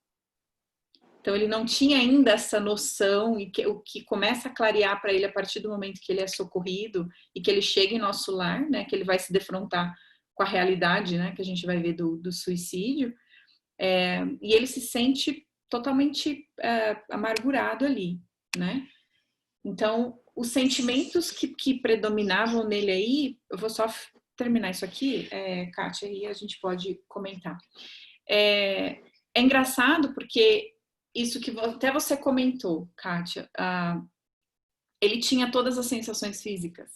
Então ele não tinha ainda essa noção, e o que começa a clarear para ele a partir do momento que ele é socorrido e que ele chega em nosso lar, né, que ele vai se defrontar com a realidade, né, que a gente vai ver do suicídio, e ele se sente totalmente amargurado ali, né? Então, os sentimentos que predominavam nele aí, eu vou só terminar isso aqui, Kátia, e a gente pode comentar. É engraçado porque isso que até você comentou, Kátia, ele tinha todas as sensações físicas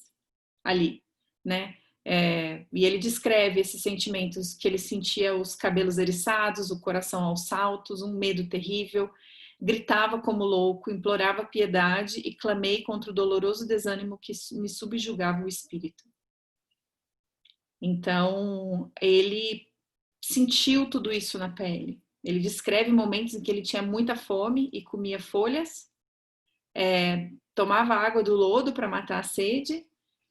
ali, né? E ele descreve esses sentimentos que ele sentia: os cabelos eriçados, o coração aos saltos, um medo terrível. Gritava como louco, implorava piedade e clamei contra o doloroso desânimo que me subjugava o espírito. Então, ele sentiu tudo isso na pele. Ele descreve momentos em que ele tinha muita fome e comia folhas, tomava água do lodo para matar a sede.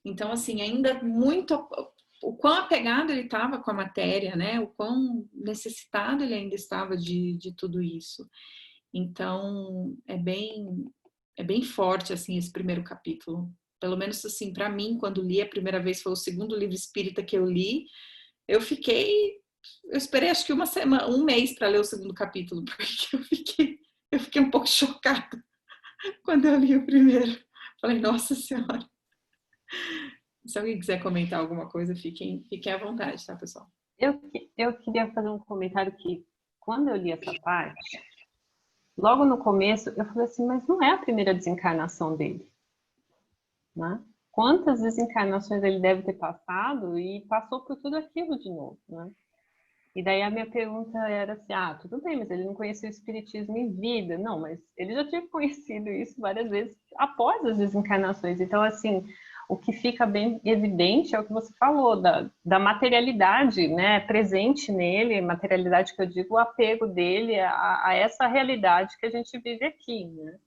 Então, assim, ainda muito... O quão apegado ele estava com a matéria, né? O quão necessitado ele ainda estava de tudo isso. Então, é bem forte, assim, esse primeiro capítulo. Pelo menos, assim, para mim, quando li a primeira vez, foi o segundo livro espírita que eu li, eu esperei acho que um mês para ler o segundo capítulo, porque eu fiquei um pouco chocada quando eu li o primeiro. Falei, nossa Senhora. Se alguém quiser comentar alguma coisa, fiquem à vontade, tá, pessoal? Eu queria fazer um comentário que, quando eu li essa parte, logo no começo, eu falei assim, mas não é a primeira desencarnação dele, né? Quantas desencarnações ele deve ter passado e passou por tudo aquilo de novo, né? E daí a minha pergunta era assim, tudo bem, mas ele não conhecia o espiritismo em vida. Não, mas ele já tinha conhecido isso várias vezes após as desencarnações. Então, assim, o que fica bem evidente é o que você falou, da materialidade, né, presente nele, materialidade que eu digo, o apego dele a essa realidade que a gente vive aqui, né?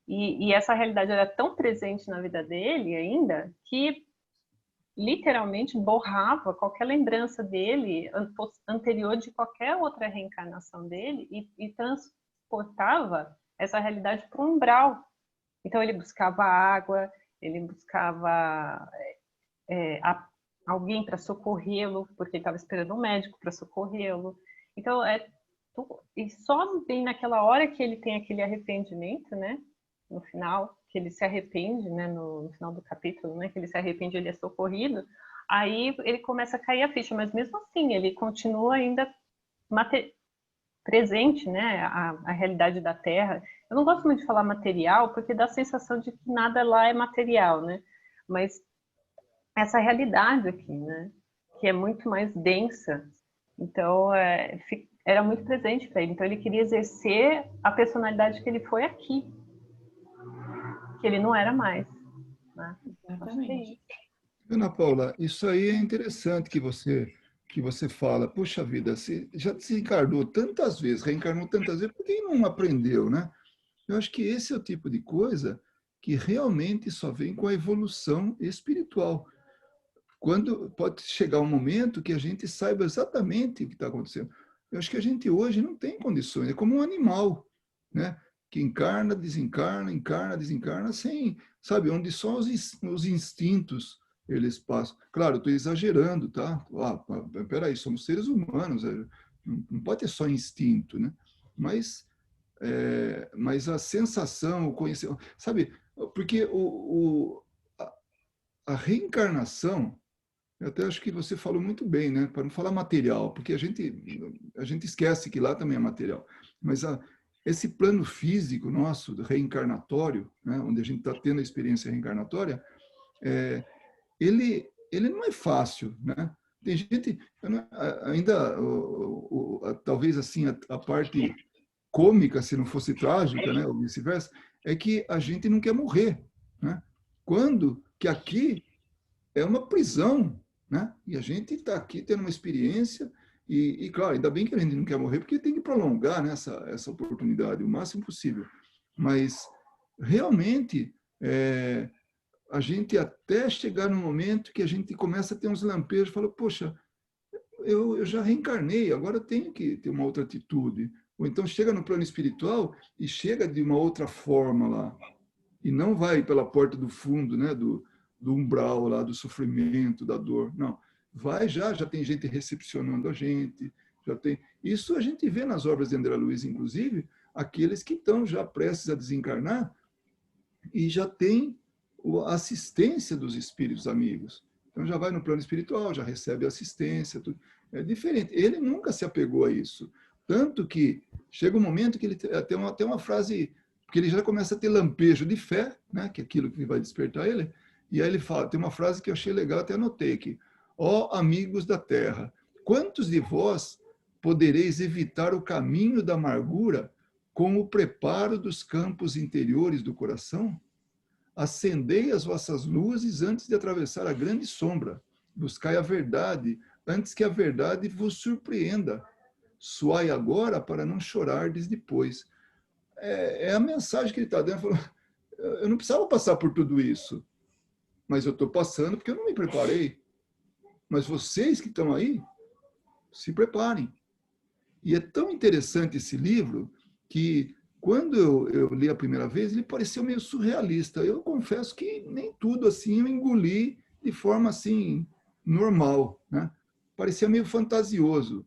E essa realidade era tão presente na vida dele ainda que literalmente borrava qualquer lembrança dele anterior de qualquer outra reencarnação dele e transportava essa realidade para o umbral. Então ele buscava água, ele buscava alguém para socorrê-lo, porque ele estava esperando um médico para socorrê-lo. Então, e só bem naquela hora que ele tem aquele arrependimento, né? No final, que ele se arrepende, né? No final do capítulo, né? Que ele se arrepende, ele é socorrido. Aí ele começa a cair a ficha, mas mesmo assim, ele continua ainda presente, né? A realidade da Terra. Eu não gosto muito de falar material, porque dá a sensação de que nada lá é material, né? Mas essa realidade aqui, né? Que é muito mais densa. Então, era muito presente para ele. Então, ele queria exercer a personalidade que ele foi aqui, que ele não era mais. Né? Exatamente. Ana Paula, isso aí é interessante que você fala. Puxa vida, você já desencarnou tantas vezes, reencarnou tantas vezes, por que não aprendeu, né? Eu acho que esse é o tipo de coisa que realmente só vem com a evolução espiritual. Quando pode chegar um momento que a gente saiba exatamente o que está acontecendo. Eu acho que a gente hoje não tem condições, é como um animal, né? Que encarna, desencarna, sem, sabe, onde só os instintos eles passam. Claro, estou exagerando, tá? Peraí, somos seres humanos, não pode ter só instinto, né? Mas a sensação, o conhecimento, sabe? Porque a reencarnação, eu até acho que você falou muito bem, né? Para não falar material, porque a gente esquece que lá também é material. Mas esse plano físico nosso, reencarnatório, né? Onde a gente está tendo a experiência reencarnatória, ele não é fácil, né? Tem gente, ainda, talvez assim, a parte cômica, se não fosse trágica, né? Ou vice-versa, é que a gente não quer morrer, né? Quando que aqui é uma prisão, né? E a gente está aqui tendo uma experiência e, claro, ainda bem que a gente não quer morrer, porque tem que prolongar, né, essa oportunidade o máximo possível. Mas, realmente, a gente até chegar no momento que a gente começa a ter uns lampejos, fala, poxa, eu já reencarnei, agora eu tenho que ter uma outra atitude. Ou então chega no plano espiritual e chega de uma outra forma lá. E não vai pela porta do fundo, né, do umbral lá, do sofrimento, da dor. Não. Vai já tem gente recepcionando a gente, já tem. Isso a gente vê nas obras de André Luiz, inclusive, aqueles que estão já prestes a desencarnar e já tem a assistência dos espíritos amigos. Então já vai no plano espiritual, já recebe assistência, tudo. É diferente. Ele nunca se apegou a isso. Tanto que chega um momento que ele tem uma frase, que ele já começa a ter lampejo de fé, né, que é aquilo que vai despertar ele, e aí ele fala, tem uma frase que eu achei legal, até anotei aqui, ó amigos da terra, quantos de vós podereis evitar o caminho da amargura com o preparo dos campos interiores do coração? Acendei as vossas luzes antes de atravessar a grande sombra, buscai a verdade antes que a verdade vos surpreenda, suai agora para não chorardes depois. É a mensagem que ele está dando. Eu não precisava passar por tudo isso, mas eu estou passando porque eu não me preparei. Mas vocês que estão aí, se preparem. E é tão interessante esse livro que, quando eu li a primeira vez, ele pareceu meio surrealista. Eu confesso que nem tudo assim eu engoli de forma assim normal, né? Parecia meio fantasioso.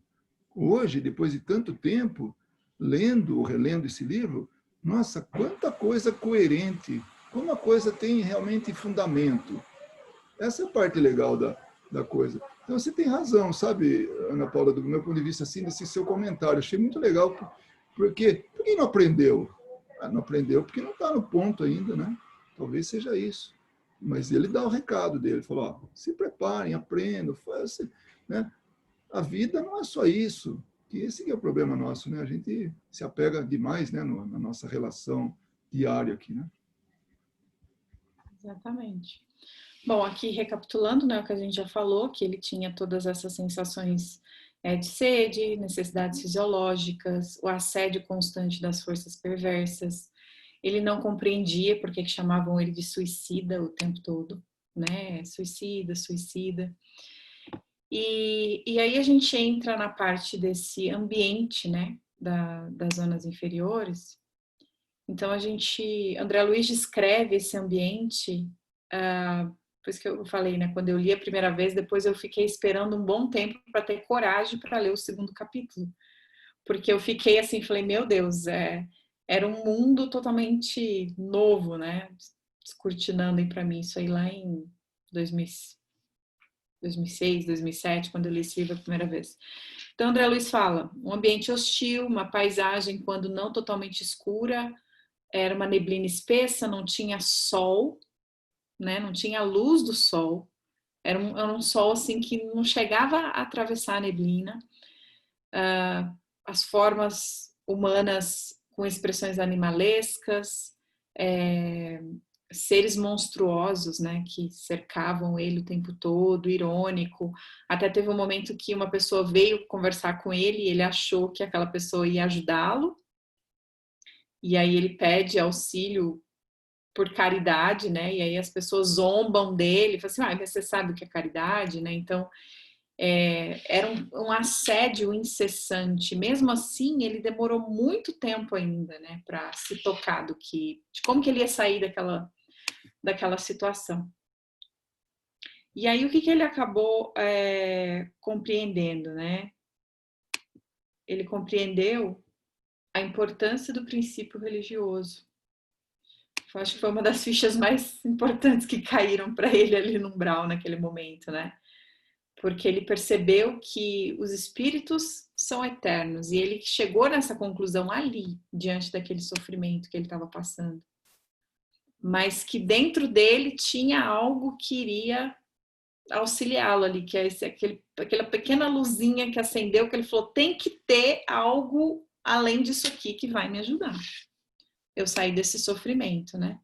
Hoje, depois de tanto tempo, lendo ou relendo esse livro, nossa, quanta coisa coerente, como a coisa tem realmente fundamento. Essa é a parte legal da coisa. Então, você tem razão, sabe, Ana Paula, do meu ponto de vista, assim, desse seu comentário. Achei muito legal, porque por que não aprendeu? Não aprendeu porque não está no ponto ainda, né? Talvez seja isso. Mas ele dá o recado dele, falou, ó, se preparem, aprendam, né? A vida não é só isso, que esse que é o problema nosso, né? A gente se apega demais, né, na nossa relação diária aqui, né? Exatamente. Bom, aqui recapitulando, né, o que a gente já falou, que ele tinha todas essas sensações de sede, necessidades fisiológicas, o assédio constante das forças perversas. Ele não compreendia porque que chamavam ele de suicida o tempo todo, né? Suicida, suicida. E aí a gente entra na parte desse ambiente, né, das zonas inferiores. Então André Luiz descreve esse ambiente, por isso que eu falei, né, quando eu li a primeira vez, depois eu fiquei esperando um bom tempo para ter coragem para ler o segundo capítulo, porque eu fiquei assim, falei, meu Deus, era um mundo totalmente novo, né, descortinando aí para mim isso aí lá em 2006, 2007, quando eu li esse livro a primeira vez. Então, André Luiz fala, um ambiente hostil, uma paisagem quando não totalmente escura, era uma neblina espessa, não tinha sol, né? Não tinha a luz do sol, era um sol assim que não chegava a atravessar a neblina. As formas humanas com expressões animalescas, seres monstruosos, né, que cercavam ele o tempo todo, irônico. Até teve um momento que uma pessoa veio conversar com ele e ele achou que aquela pessoa ia ajudá-lo. E aí ele pede auxílio por caridade, né? E aí as pessoas zombam dele, falam assim, mas você sabe o que é caridade, né? Então, Era um assédio incessante. Mesmo assim, ele demorou muito tempo ainda, né, para se tocar de como que ele ia sair daquela situação. E aí, o que ele acabou compreendendo, né? Ele compreendeu a importância do princípio religioso. Eu acho que foi uma das fichas mais importantes que caíram para ele ali no umbral naquele momento, né? Porque ele percebeu que os espíritos são eternos e ele chegou nessa conclusão ali, diante daquele sofrimento que ele estava passando. Mas que dentro dele tinha algo que iria auxiliá-lo ali, que é aquela pequena luzinha que acendeu, que ele falou, tem que ter algo além disso aqui que vai me ajudar. Eu saí desse sofrimento, né?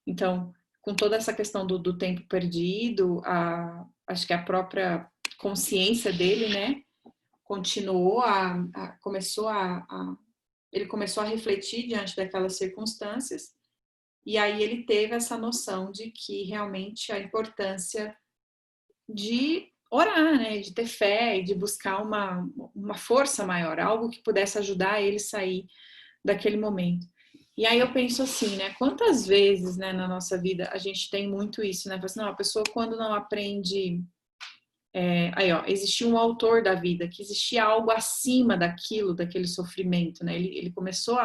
Então, com toda essa questão do tempo perdido, acho que a própria consciência dele, né, continuou ele começou a refletir diante daquelas circunstâncias, e aí ele teve essa noção de que realmente a importância de orar, né, de ter fé e de buscar uma força maior, algo que pudesse ajudar ele a sair daquele momento. E aí eu penso assim, né, quantas vezes, né, na nossa vida a gente tem muito isso, né, assim, não, a pessoa quando não aprende, aí ó, existia um autor da vida, que existia algo acima daquele sofrimento, né, ele começou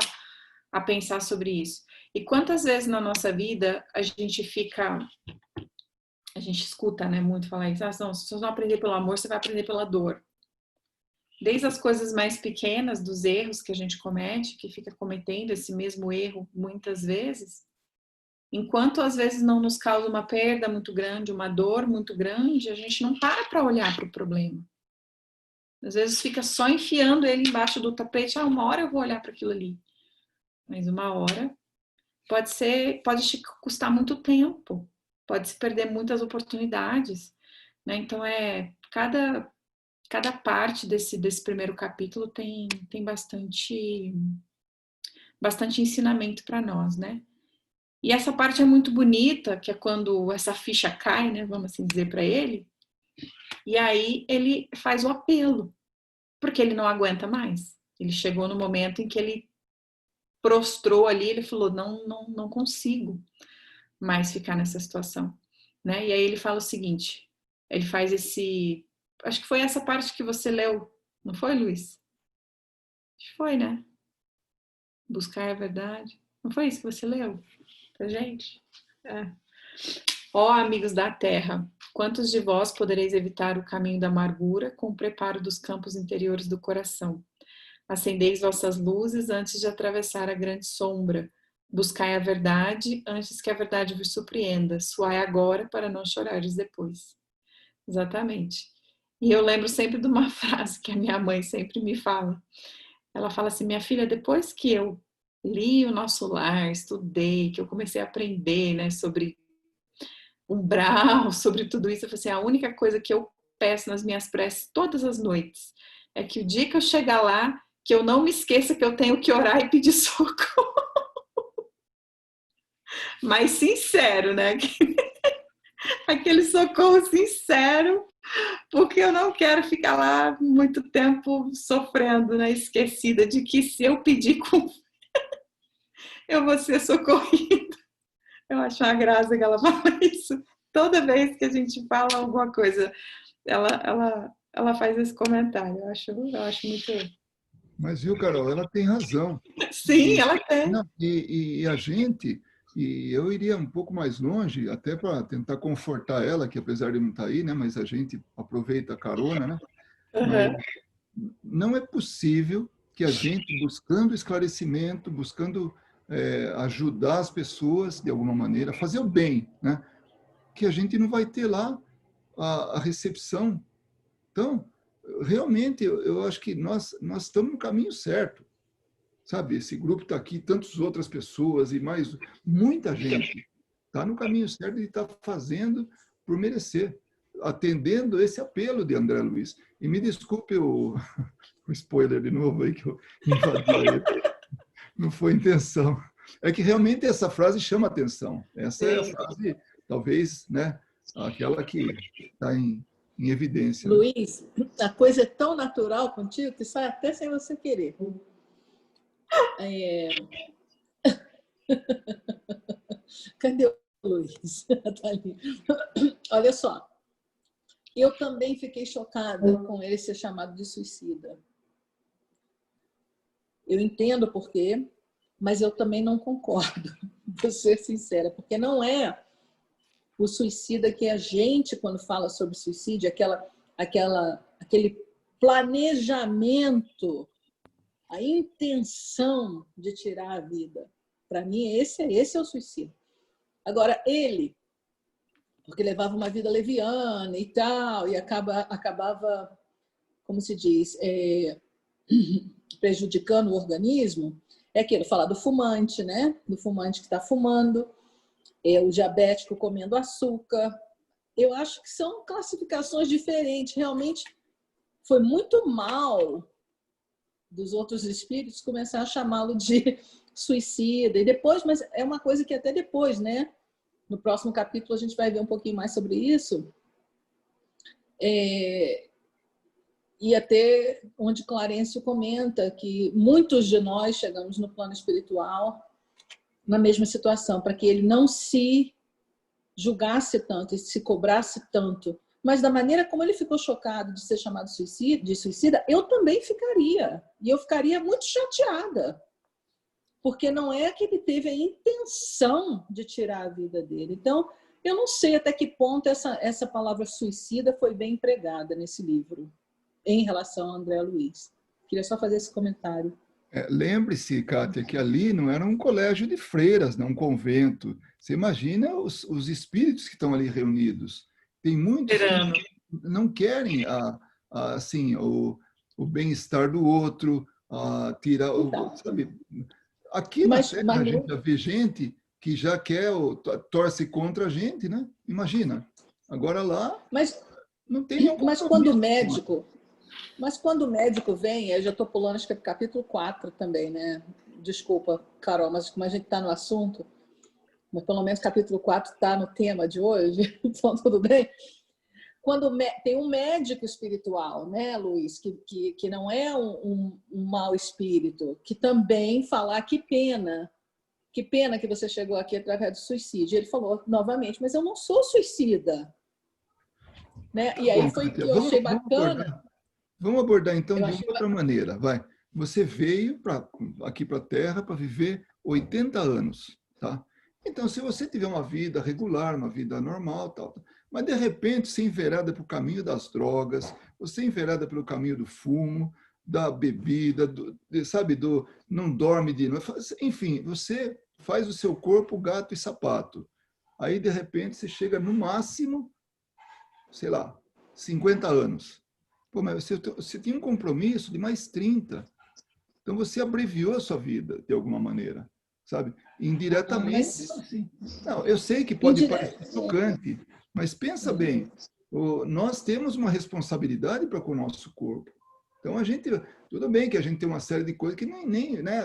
a pensar sobre isso. E quantas vezes na nossa vida a gente escuta, né, muito falar isso, não, se você não aprender pelo amor, você vai aprender pela dor. Desde as coisas mais pequenas, dos erros que a gente comete, que fica cometendo esse mesmo erro muitas vezes, enquanto às vezes não nos causa uma perda muito grande, uma dor muito grande, a gente não para olhar para o problema. Às vezes fica só enfiando ele embaixo do tapete, uma hora eu vou olhar para aquilo ali. Mas uma hora pode te custar muito tempo, pode se perder muitas oportunidades, né? Então cada parte desse primeiro capítulo tem bastante ensinamento para nós, né? E essa parte é muito bonita, que é quando essa ficha cai, né? Vamos assim dizer para ele. E aí ele faz o apelo, porque ele não aguenta mais. Ele chegou no momento em que ele prostrou ali, ele falou, não consigo mais ficar nessa situação, né? E aí ele fala o seguinte, ele faz acho que foi essa parte que você leu, não foi, Luiz? Acho que foi, né? Buscar a verdade. Não foi isso que você leu pra gente? Ó, amigos da terra, quantos de vós podereis evitar o caminho da amargura com o preparo dos campos interiores do coração? Acendeis vossas luzes antes de atravessar a grande sombra. Buscai a verdade antes que a verdade vos surpreenda. Suai agora para não chorares depois. Exatamente. E eu lembro sempre de uma frase que a minha mãe sempre me fala. Ela fala assim, minha filha, depois que eu li o Nosso Lar, estudei, que eu comecei a aprender, né, sobre umbral, sobre tudo isso, eu falei assim, a única coisa que eu peço nas minhas preces todas as noites é que o dia que eu chegar lá, que eu não me esqueça que eu tenho que orar e pedir socorro. Mas sincero, né? Aquele socorro sincero, porque eu não quero ficar lá muito tempo sofrendo, né? Esquecida de que se eu pedir com eu vou ser socorrida. Eu acho uma graça que ela fala isso. Toda vez que a gente fala alguma coisa, ela faz esse comentário. Eu acho muito... Mas viu, Carol, ela tem razão. Sim, ela tem. E a gente, e eu iria um pouco mais longe, até para tentar confortar ela, que apesar de não estar aí, né, mas a gente aproveita a carona, né? Mas não é possível que a gente, buscando esclarecimento, buscando ajudar as pessoas de alguma maneira, fazer o bem, né? Que a gente não vai ter lá a recepção. Então, realmente, eu acho que nós estamos no caminho certo. Sabe, esse grupo está aqui, tantas outras pessoas e mais muita gente está no caminho certo e está fazendo por merecer, atendendo esse apelo de André Luiz. E me desculpe o spoiler de novo aí que eu invadi ele. Não foi intenção. É que realmente essa frase chama atenção. Essa é a frase, talvez, né, aquela que está em evidência. Né? Luiz, a coisa é tão natural contigo que sai até sem você querer. Cadê o Luiz? Tá ali. Olha só, eu também fiquei chocada com ele ser chamado de suicida. Eu entendo por quê, mas eu também não concordo, vou ser sincera, porque não é o suicida que a gente, quando fala sobre suicídio, aquele planejamento, a intenção de tirar a vida. Para mim, esse é o suicídio. Agora, ele, porque levava uma vida leviana e tal, e acabava, como se diz, prejudicando o organismo, é aquilo, falar do fumante, né? Do fumante que está fumando, o diabético comendo açúcar. Eu acho que são classificações diferentes. Realmente foi muito mal dos outros espíritos começar a chamá-lo de suicida. E depois, mas é uma coisa que até depois, né? No próximo capítulo a gente vai ver um pouquinho mais sobre isso. E até onde Clarencio comenta que muitos de nós chegamos no plano espiritual na mesma situação, para que ele não se julgasse tanto e se cobrasse tanto. Mas da maneira como ele ficou chocado de ser chamado de suicida, eu também ficaria. E eu ficaria muito chateada. Porque não é que ele teve a intenção de tirar a vida dele. Então, eu não sei até que ponto essa palavra suicida foi bem empregada nesse livro, em relação a André Luiz. Queria só fazer esse comentário. Lembre-se, Kátia, que ali não era um colégio de freiras, não um convento. Você imagina os espíritos que estão ali reunidos. Tem muitos que não querem assim, o bem-estar do outro, tirar sabe? Aqui na Terra a gente já vê gente que já quer torce contra a gente, né? Imagina. Agora lá não tem nenhum Mas quando o médico vem, eu já estou pulando, acho que é capítulo 4 também, né? Desculpa, Carol, mas como a gente está no assunto, mas pelo menos capítulo 4 está no tema de hoje, então tudo bem. Quando tem um médico espiritual, né, Luiz, que não é um mau espírito, que também fala, que pena que você chegou aqui através do suicídio. Ele falou novamente, mas eu não sou suicida. Né? E aí foi que eu achei bacana. Vamos abordar então de outra maneira. Vai. Você veio aqui para a Terra para viver 80 anos, tá? Então, se você tiver uma vida regular, uma vida normal, tal, mas de repente você envereda para o caminho das drogas, você envereda pelo caminho do fumo, da bebida, não dorme de noite, enfim, você faz o seu corpo gato e sapato. Aí, de repente, você chega no máximo, sei lá, 50 anos. Pô, mas você tinha um compromisso de mais 30. Então, você abreviou a sua vida, de alguma maneira, sabe? Indiretamente, assim. Não, eu sei que pode parecer chocante, mas pensa bem, nós temos uma responsabilidade para com o nosso corpo. Então, tudo bem que a gente tem uma série de coisas que nem né,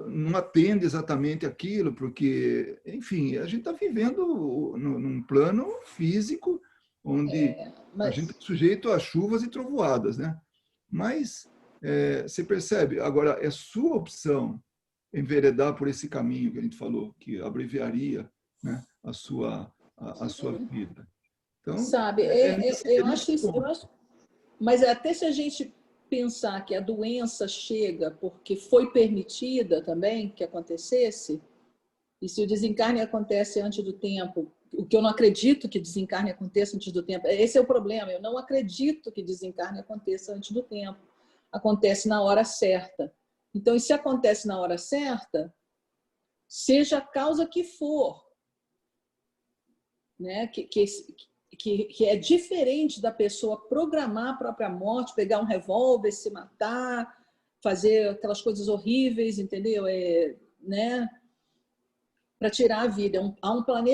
não atende exatamente aquilo, porque, enfim, a gente está vivendo num plano físico onde a gente é sujeito a chuvas e trovoadas, né? Mas você percebe, agora é sua opção enveredar por esse caminho que a gente falou, que abreviaria, né, a sua vida. Então, sabe, eu acho isso, mas até se a gente pensar que a doença chega porque foi permitida também que acontecesse, e se o desencarne acontece antes do tempo, o que eu não acredito que desencarne aconteça antes do tempo, esse é o problema, eu não acredito que desencarne aconteça antes do tempo, acontece na hora certa. Então, e se acontece na hora certa, seja a causa que for, né? Que é diferente da pessoa programar a própria morte, pegar um revólver, se matar, fazer aquelas coisas horríveis, entendeu? Né? Para tirar a vida.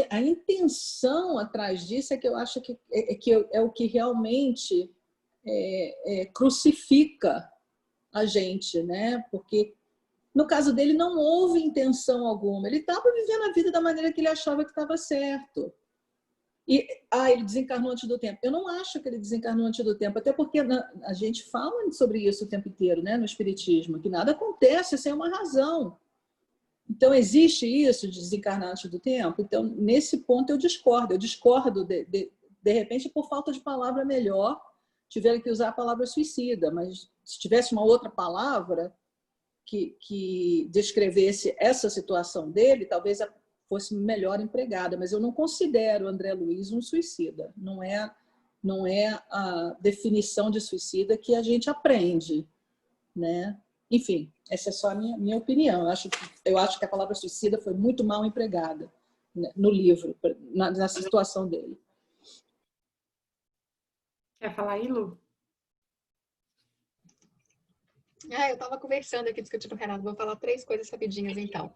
A intenção atrás disso é que eu acho que é o que realmente crucifica a gente, né? Porque no caso dele não houve intenção alguma. Ele estava vivendo a vida da maneira que ele achava que estava certo. Ele desencarnou antes do tempo. Eu não acho que ele desencarnou antes do tempo, até porque a gente fala sobre isso o tempo inteiro, né, no Espiritismo, que nada acontece sem uma razão. Então, existe isso de desencarnar antes do tempo? Então, nesse ponto eu discordo. Eu discordo, de repente, por falta de palavra melhor, tiveram que usar a palavra suicida, mas se tivesse uma outra palavra que descrevesse essa situação dele, talvez fosse melhor empregada, mas eu não considero André Luiz um suicida. Não é a definição de suicida que a gente aprende, né? Enfim, essa é só a minha opinião. Eu acho que a palavra suicida foi muito mal empregada, né, no livro, nessa situação dele. Quer falar aí, Lu? Eu estava conversando aqui, discutindo com o Renato. Vou falar 3 coisas rapidinhas, então.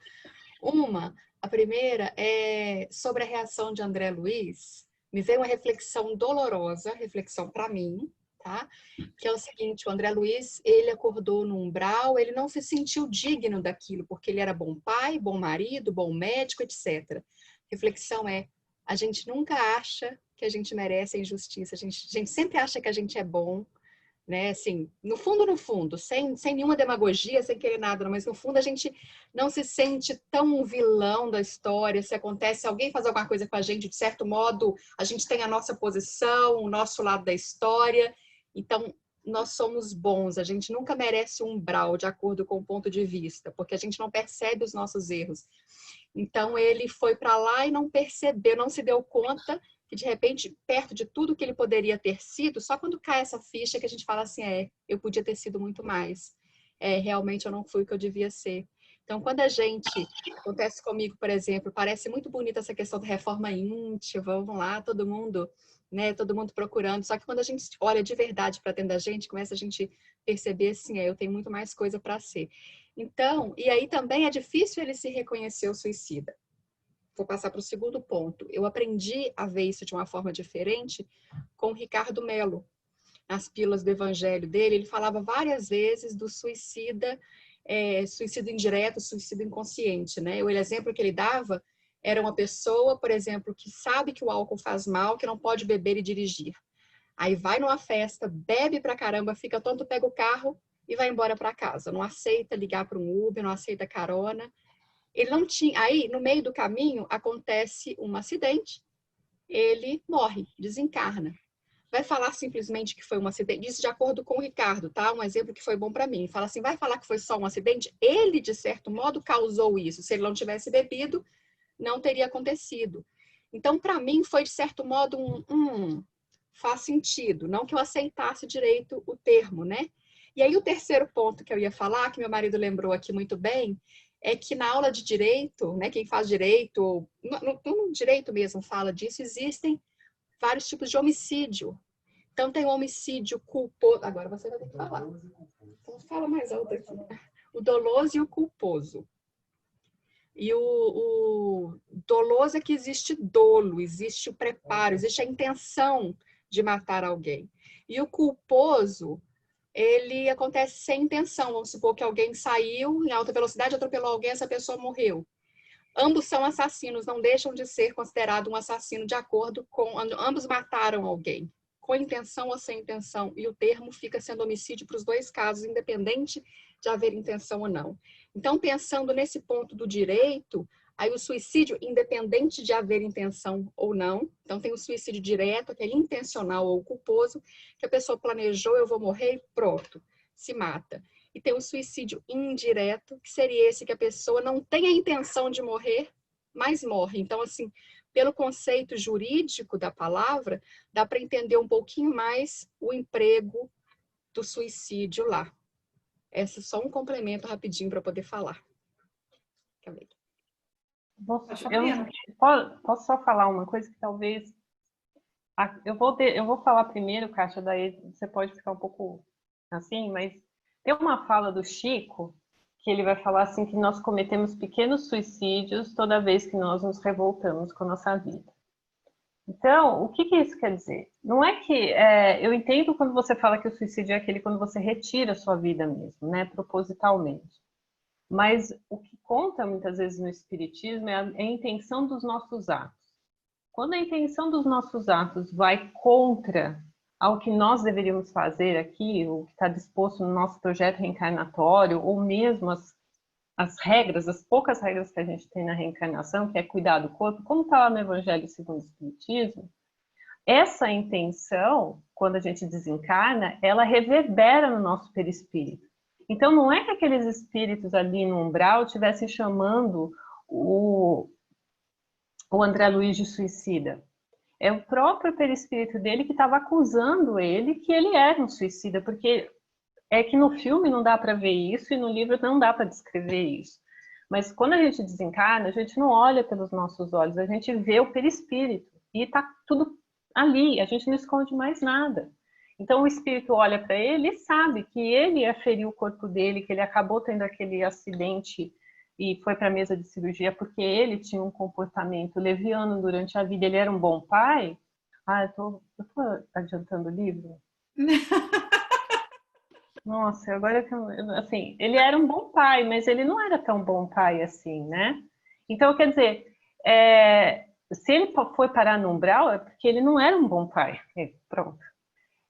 A primeira é sobre a reação de André Luiz. Me veio uma reflexão dolorosa, reflexão para mim, tá? Que é o seguinte: o André Luiz, ele acordou no umbral, ele não se sentiu digno daquilo, porque ele era bom pai, bom marido, bom médico, etc. Reflexão é: a gente nunca acha que a gente merece a injustiça, a gente sempre acha que a gente é bom, né? Assim, no fundo, sem nenhuma demagogia, sem querer nada, mas no fundo a gente não se sente tão vilão da história. Se acontece, alguém faz alguma coisa com a gente, de certo modo, a gente tem a nossa posição, o nosso lado da história. Então, nós somos bons, a gente nunca merece um umbral, de acordo com o ponto de vista, porque a gente não percebe os nossos erros. Então, ele foi para lá e não percebeu, não se deu conta que, de repente, perto de tudo que ele poderia ter sido, só quando cai essa ficha que a gente fala assim, eu podia ter sido muito mais. Realmente eu não fui o que eu devia ser. Então, quando acontece comigo, por exemplo, parece muito bonita essa questão da reforma íntima, vamos lá, todo mundo, né, todo mundo procurando, só que quando a gente olha de verdade para dentro da gente, começa a gente perceber assim, eu tenho muito mais coisa para ser. Então, e aí também é difícil ele se reconhecer o suicida. Vou passar para o segundo ponto. Eu aprendi a ver isso de uma forma diferente com o Ricardo Mello. Nas pílulas do evangelho dele, ele falava várias vezes do suicida, suicídio indireto, suicídio inconsciente, né? O exemplo que ele dava era uma pessoa, por exemplo, que sabe que o álcool faz mal, que não pode beber e dirigir. Aí vai numa festa, bebe pra caramba, fica tonto, pega o carro e vai embora para casa. Não aceita ligar para um Uber, não aceita carona. Ele não tinha. Aí, no meio do caminho, acontece um acidente, ele morre, desencarna. Vai falar simplesmente que foi um acidente? Isso de acordo com o Ricardo, tá? Um exemplo que foi bom para mim. Fala assim, vai falar que foi só um acidente? Ele, de certo modo, causou isso. Se ele não tivesse bebido, não teria acontecido. Então, para mim, foi, de certo modo, faz sentido. Não que eu aceitasse direito o termo, né? E aí, o terceiro ponto que eu ia falar, que meu marido lembrou aqui muito bem, é que na aula de direito, né, quem faz direito, no direito mesmo fala disso, existem vários tipos de homicídio. Então, tem o homicídio culposo. Agora você vai ter que falar. Então, fala mais alto aqui. O doloso e o culposo. E o doloso é que existe dolo, existe o preparo, existe a intenção de matar alguém. E o culposo, ele acontece sem intenção. Vamos supor que alguém saiu em alta velocidade, atropelou alguém, essa pessoa morreu. Ambos são assassinos, não deixam de ser considerado um assassino de acordo com... Ambos mataram alguém, com intenção ou sem intenção. E o termo fica sendo homicídio para os dois casos, independente de haver intenção ou não. Então, pensando nesse ponto do direito, aí o suicídio, independente de haver intenção ou não, então tem o suicídio direto, que é intencional ou culposo, que a pessoa planejou, eu vou morrer e pronto, se mata. E tem o suicídio indireto, que seria esse que a pessoa não tem a intenção de morrer, mas morre. Então, assim, pelo conceito jurídico da palavra, dá para entender um pouquinho mais o emprego do suicídio lá. Esse é só um complemento rapidinho para poder falar. Acabei. Posso só falar uma coisa que talvez... Eu vou falar primeiro, Kátia, daí você pode ficar um pouco assim, mas tem uma fala do Chico, que ele vai falar assim, que nós cometemos pequenos suicídios toda vez que nós nos revoltamos com a nossa vida. Então, o que isso quer dizer? Não é que... eu entendo quando você fala que o suicídio é aquele quando você retira a sua vida mesmo, né, propositalmente. Mas o que conta muitas vezes no espiritismo é a intenção dos nossos atos. quando a intenção dos nossos atos vai contra ao que nós deveríamos fazer aqui, o que está disposto no nosso projeto reencarnatório, ou mesmo as regras, as poucas regras que a gente tem na reencarnação, que é cuidar do corpo, como está lá no Evangelho segundo o Espiritismo, essa intenção, quando a gente desencarna, ela reverbera no nosso perispírito. Então, não é que aqueles espíritos ali no umbral estivessem chamando o André Luiz de suicida. É o próprio perispírito dele que estava acusando ele que ele era um suicida, porque é que no filme não dá para ver isso e no livro não dá para descrever isso. Mas quando a gente desencarna, a gente não olha pelos nossos olhos, a gente vê o perispírito e está tudo ali, a gente não esconde mais nada. Então o espírito olha para ele e sabe que ele ia ferir o corpo dele, que ele acabou tendo aquele acidente e foi para a mesa de cirurgia porque ele tinha um comportamento leviano durante a vida, ele era um bom pai. Ah, eu tô adiantando o livro? Nossa, agora que assim, ele era um bom pai, mas ele não era tão bom pai assim, né? Então, quer dizer, se ele foi parar no umbral, é porque ele não era um bom pai. Pronto.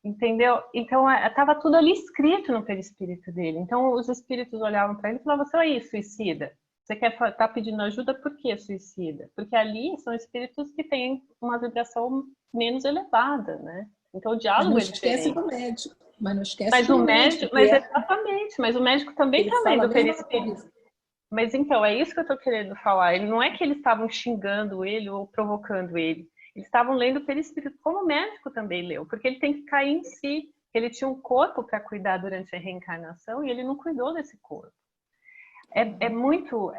Entendeu? Então, estava tudo ali escrito no perispírito dele. Então, os espíritos olhavam para ele e falavam, você aí, suicida. Você tá pedindo ajuda, por que suicida? Porque ali são espíritos que têm uma vibração menos elevada, né? Então, o diálogo é diferente. Mas não esquece do médico. Mas não esquece mas do o médico. Mas exatamente. Mas o médico também está lendo o perispírito. Mas então, é isso que eu estou querendo falar. Ele não é que eles estavam xingando ele ou provocando ele. Eles estavam lendo o perispírito, como o médico também leu, porque ele tem que cair em si. Ele tinha um corpo para cuidar durante a reencarnação e ele não cuidou desse corpo. É muito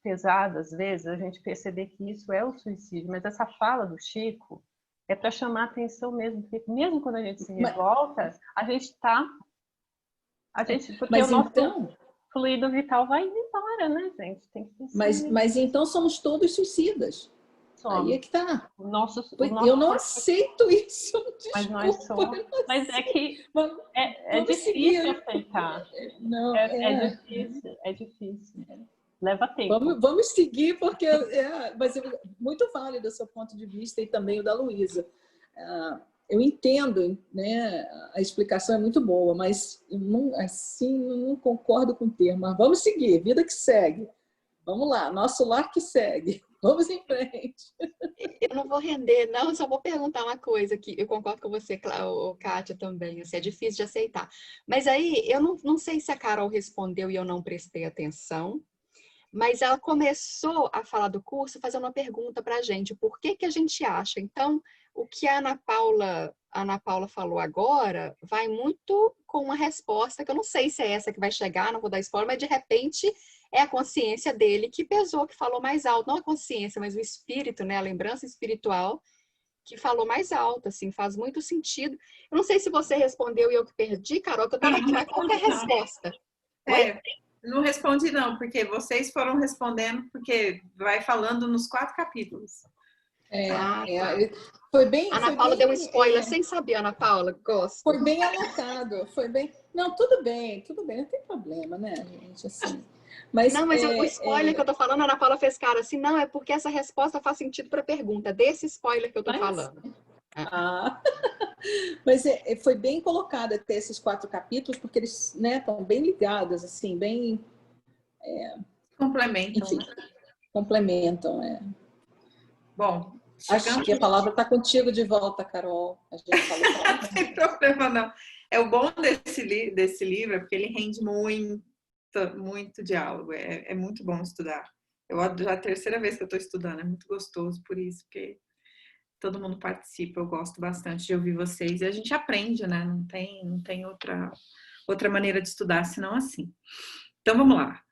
pesado, às vezes, a gente perceber que isso é o suicídio, mas essa fala do Chico é para chamar a atenção mesmo, porque mesmo quando a gente se revolta, a gente está... Porque mas o nosso então... fluido vital vai embora, né, gente? Tem que pensar mas então somos todos suicidas. Aí é que tá. Eu não aceito isso. Desculpa, mas nós somos. Mas é que é difícil aceitar. Não, é difícil. Leva tempo. Vamos seguir, porque mas é muito válido o seu ponto de vista e também o da Luísa. Eu entendo, né? A explicação é muito boa, mas não concordo com o termo. Mas vamos seguir, vida que segue. Vamos lá, nosso lar que segue. Vamos em frente. Eu não vou render, não, só vou perguntar uma coisa que eu concordo com você, Kátia, também. Assim, é difícil de aceitar. Mas aí, eu não sei se a Carol respondeu e eu não prestei atenção, mas ela começou a falar do curso fazendo uma pergunta para a gente. Por que a gente acha? Então, o que a Ana Paula falou agora vai muito com uma resposta que eu não sei se é essa que vai chegar, não vou dar spoiler, mas de repente é a consciência dele que pesou, que falou mais alto. Não a consciência, mas o espírito, né? A lembrança espiritual que falou mais alto, assim, faz muito sentido. Eu não sei se você respondeu e eu que perdi, Carol, que eu estava aqui, mas qual é a resposta? Não respondi não, porque vocês foram respondendo, porque vai falando nos 4 capítulos. Foi bem. Ana Paula deu um spoiler sem saber, Ana Paula, gosto. Foi bem alocado, foi bem. Não, tudo bem, não tem problema, né, gente? Assim. Mas o spoiler que eu tô falando, a Ana Paula fez cara assim, não, é porque essa resposta faz sentido para a pergunta, desse spoiler que eu tô falando. Mas foi bem colocado até esses 4 capítulos, porque eles, né, estão bem ligados, assim, bem... complementam, enfim, complementam, Bom, acho que a palavra está contigo de volta, Carol. A gente falou não tem problema, não. O bom desse livro é porque ele rende muito diálogo. É muito bom estudar. Já é a 3ª vez que eu estou estudando. É muito gostoso por isso, porque todo mundo participa. Eu gosto bastante de ouvir vocês. E a gente aprende, né? Não tem outra maneira de estudar, senão assim. Então, vamos lá.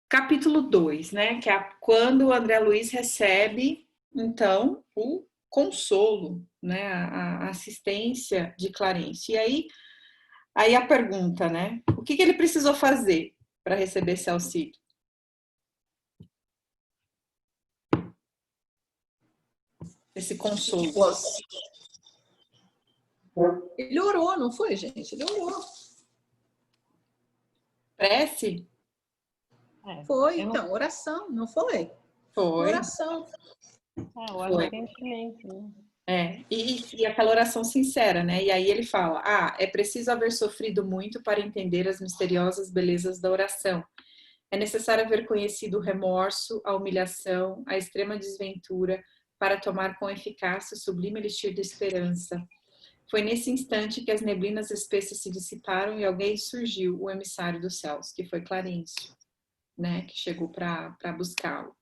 Capítulo 2, né? Que é quando o André Luiz recebe, então, o consolo, né? A assistência de Clarence. E aí a pergunta, né? O que ele precisou fazer para receber esse auxílio? Esse consolo. Ele orou, não foi, gente? Ele orou. Prece? Foi, então, oração, não foi? Foi. Oração. O arrependimento, né? E aquela oração sincera, né? E aí ele fala, é preciso haver sofrido muito para entender as misteriosas belezas da oração. É necessário haver conhecido o remorso, a humilhação, a extrema desventura, para tomar com eficácia o sublime elixir da esperança. Foi nesse instante que as neblinas espessas se dissiparam e alguém surgiu, o emissário dos céus, que foi Clarencio, né? Que chegou para buscá-lo.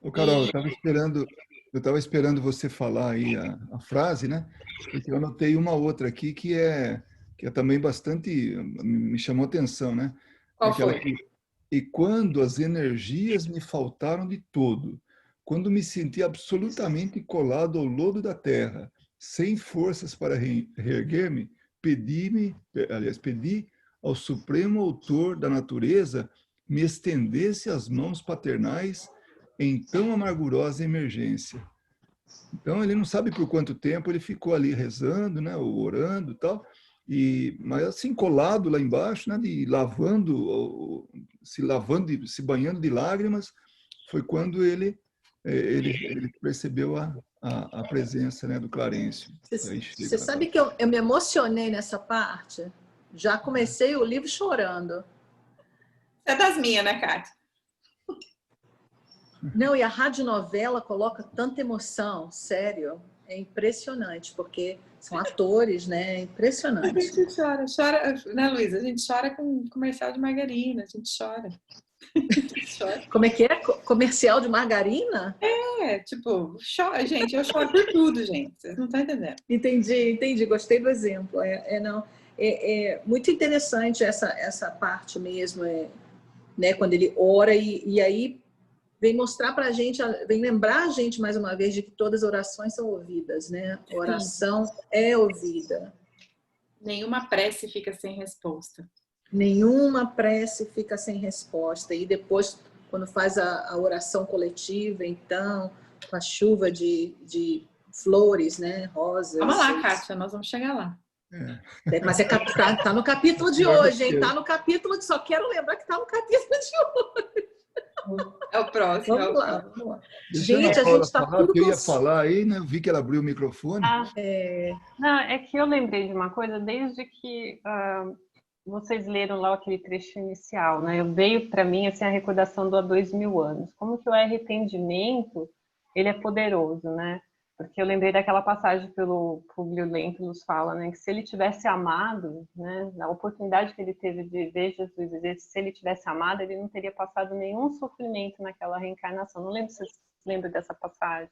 Ô, Carol, eu estava esperando você falar aí a frase, né? Porque eu anotei uma outra aqui que é também bastante, me chamou atenção, né? Qual foi? E quando as energias me faltaram de todo, quando me senti absolutamente colado ao lodo da terra, sem forças para reerguer-me, pedi ao Supremo Autor da natureza me estendesse as mãos paternais em tão amargurosa emergência. Então ele não sabe por quanto tempo ele ficou ali rezando, né, ou orando e tal, mas assim colado lá embaixo, né, se banhando de lágrimas, foi quando ele percebeu a presença, né, do Clarencio. Você sabe que eu me emocionei nessa parte? Já comecei o livro chorando. É das minhas, né, Kátia? Não, e a radionovela coloca tanta emoção, sério. É impressionante, porque são atores, né? É impressionante. A gente chora, né, Luísa? A gente chora com comercial de margarina, a gente chora. Como é que é? Comercial de margarina? Tipo, gente, eu choro por tudo, gente. Vocês não estão entendendo. Entendi. Gostei do exemplo. É muito interessante essa parte mesmo, né? Quando ele ora e aí vem mostrar para a gente, vem lembrar a gente mais uma vez de que todas as orações são ouvidas, né? A oração é ouvida. Nenhuma prece fica sem resposta. Nenhuma prece fica sem resposta. E depois, quando faz a oração coletiva, então, com a chuva de flores, né? Rosas. Vamos lá, Kátia, nós vamos chegar lá. Mas tá no capítulo de hoje, hein? Tá no capítulo de... Só quero lembrar que tá no capítulo de hoje. É o próximo. Vamos lá. Gente, a gente está tudo... Eu ia falar aí, né? Eu vi que ela abriu o microfone. Não, é que eu lembrei de uma coisa desde que vocês leram lá aquele trecho inicial, né? Veio para mim assim, a recordação do há 2000 anos. Como que o arrependimento, ele é poderoso, né? Porque eu lembrei daquela passagem pelo Publio Lentulus fala, né? Que se ele tivesse amado, né? Na oportunidade que ele teve de ver Jesus dizer, se ele tivesse amado, ele não teria passado nenhum sofrimento naquela reencarnação. Não lembro se vocês lembram dessa passagem.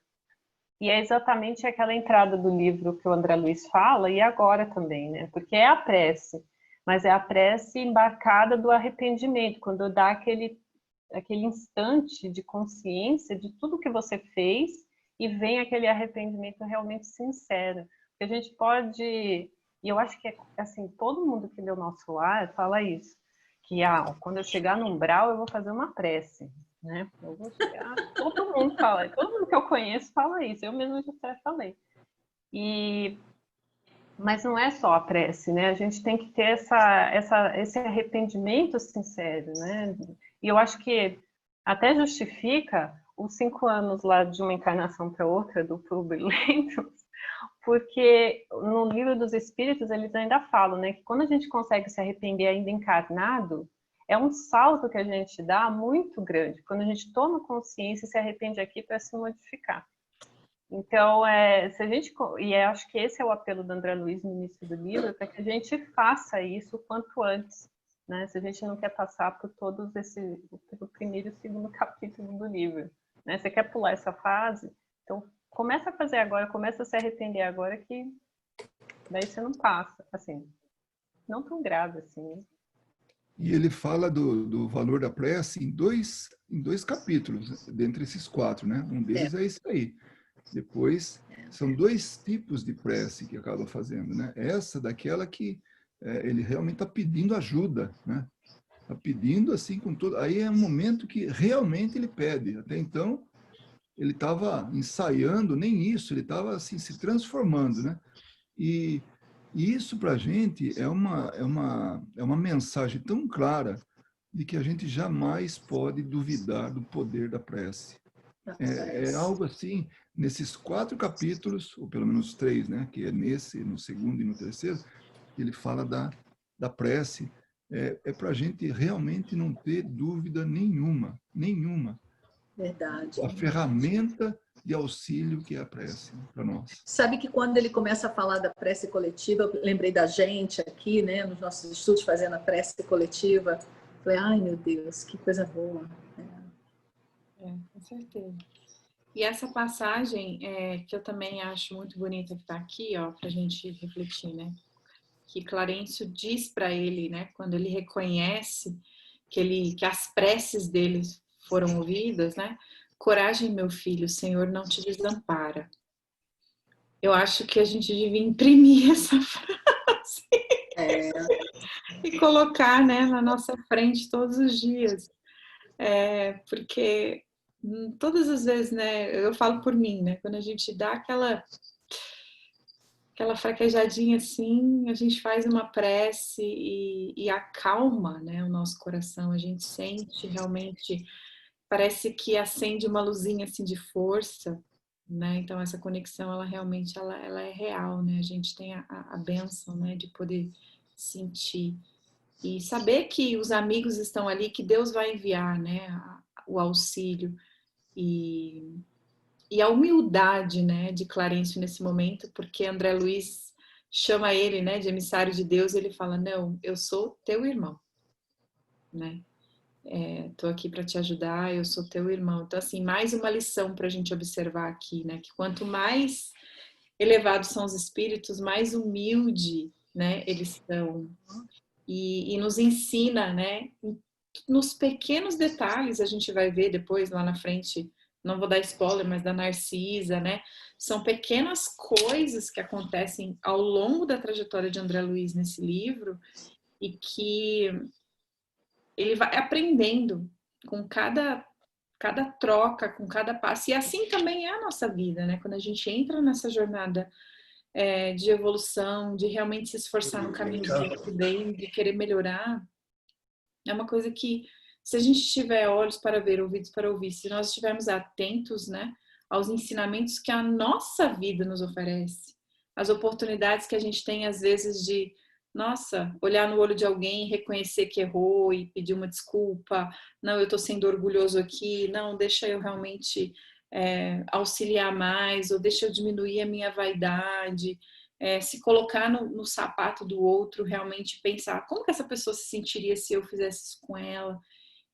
E é exatamente aquela entrada do livro que o André Luiz fala, e agora também, né? Porque é a prece, mas é a prece embarcada do arrependimento, quando dá aquele instante de consciência de tudo que você fez e vem aquele arrependimento realmente sincero. Porque a gente pode... E eu acho que, assim, todo mundo que lê o Nosso Lar fala isso. Que, quando eu chegar no umbral, eu vou fazer uma prece. Né? Eu vou chegar... Todo mundo fala. Todo mundo que eu conheço fala isso. Eu mesmo já falei. Mas não é só a prece, né? A gente tem que ter esse arrependimento sincero, né? E eu acho que até justifica os 5 anos lá de uma encarnação para outra, do Publio Lentulus, porque no Livro dos Espíritos eles ainda falam, né, que quando a gente consegue se arrepender ainda encarnado, é um salto que a gente dá muito grande, quando a gente toma consciência e se arrepende aqui para se modificar. Então, se a gente, e acho que esse é o apelo do André Luiz no início do livro, para que a gente faça isso o quanto antes, né? Se a gente não quer passar por pelo primeiro e segundo capítulo do livro. Né? Você quer pular essa fase? Então, começa a fazer agora, começa a se arrepender agora, que daí você não passa, assim, não tão grave assim. Né? E ele fala do valor da prece em dois capítulos, dentre esses 4, né? Um deles é esse aí. Depois, são 2 tipos de prece que acaba fazendo, né? Essa daquela que ele realmente está pedindo ajuda, né? Está pedindo assim com todo... Aí é um momento que realmente ele pede. Até então, ele estava ensaiando, nem isso, ele estava assim, se transformando, né? E isso para a gente é uma mensagem tão clara de que a gente jamais pode duvidar do poder da prece. É algo assim, nesses 4 capítulos, ou pelo menos 3, né? Que é nesse, no segundo e no terceiro, ele fala da prece. É para a gente realmente não ter dúvida nenhuma, nenhuma. Verdade. A ferramenta de auxílio que é a prece para nós. Sabe que quando ele começa a falar da prece coletiva, eu lembrei da gente aqui, né, nos nossos estudos fazendo a prece coletiva. Falei, ai meu Deus, que coisa boa. Com certeza. E essa passagem que eu também acho muito bonita que está aqui, ó, para a gente refletir, né? Que Clarencio diz para ele, né, quando ele reconhece que as preces dele foram ouvidas, né? Coragem, meu filho, o Senhor não te desampara. Eu acho que a gente devia imprimir essa frase e colocar, né, na nossa frente todos os dias. Porque todas as vezes, né, eu falo por mim, né, quando a gente dá aquela fraquejadinha assim, a gente faz uma prece e acalma, né, o nosso coração, a gente sente realmente, parece que acende uma luzinha assim de força, né, então essa conexão, ela realmente ela é real, né, a gente tem a bênção, né, de poder sentir e saber que os amigos estão ali, que Deus vai enviar, né, o auxílio e a humildade, né, de Clarencio nesse momento, porque André Luiz chama ele, né, de emissário de Deus, e ele fala, não, eu sou teu irmão, né, tô aqui para te ajudar, eu sou teu irmão. Então, assim, mais uma lição para a gente observar aqui, né, que quanto mais elevados são os espíritos, mais humilde, né, eles são, e nos ensina, né, nos pequenos detalhes, a gente vai ver depois lá na frente, não vou dar spoiler, mas da Narcisa, né? São pequenas coisas que acontecem ao longo da trajetória de André Luiz nesse livro e que ele vai aprendendo com cada troca, com cada passo. E assim também é a nossa vida, né? Quando a gente entra nessa jornada de evolução, de realmente se esforçar no caminho do bem, de querer melhorar, é uma coisa que, se a gente tiver olhos para ver, ouvidos para ouvir, se nós estivermos atentos, né, aos ensinamentos que a nossa vida nos oferece, as oportunidades que a gente tem, às vezes, de, nossa, olhar no olho de alguém, reconhecer que errou e pedir uma desculpa, não, eu estou sendo orgulhoso aqui, não, deixa eu realmente auxiliar mais, ou deixa eu diminuir a minha vaidade, se colocar no sapato do outro, realmente pensar como que essa pessoa se sentiria se eu fizesse isso com ela.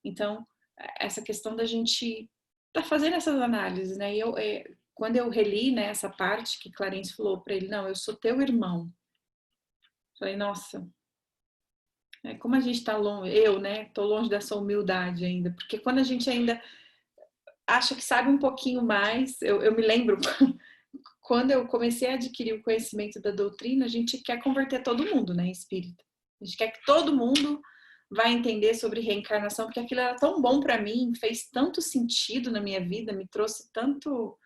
Então, essa questão da gente tá fazendo essas análises, né? E quando eu reli, né, essa parte que Clarence falou para ele, não, eu sou teu irmão. Falei, nossa, como a gente tá longe, eu, né, tô longe dessa humildade ainda, porque quando a gente ainda acha que sabe um pouquinho mais, eu me lembro quando eu comecei a adquirir o conhecimento da doutrina, a gente quer converter todo mundo, né, em espírita. A gente quer que todo mundo vai entender sobre reencarnação, porque aquilo era tão bom para mim, fez tanto sentido na minha vida, me trouxe tanto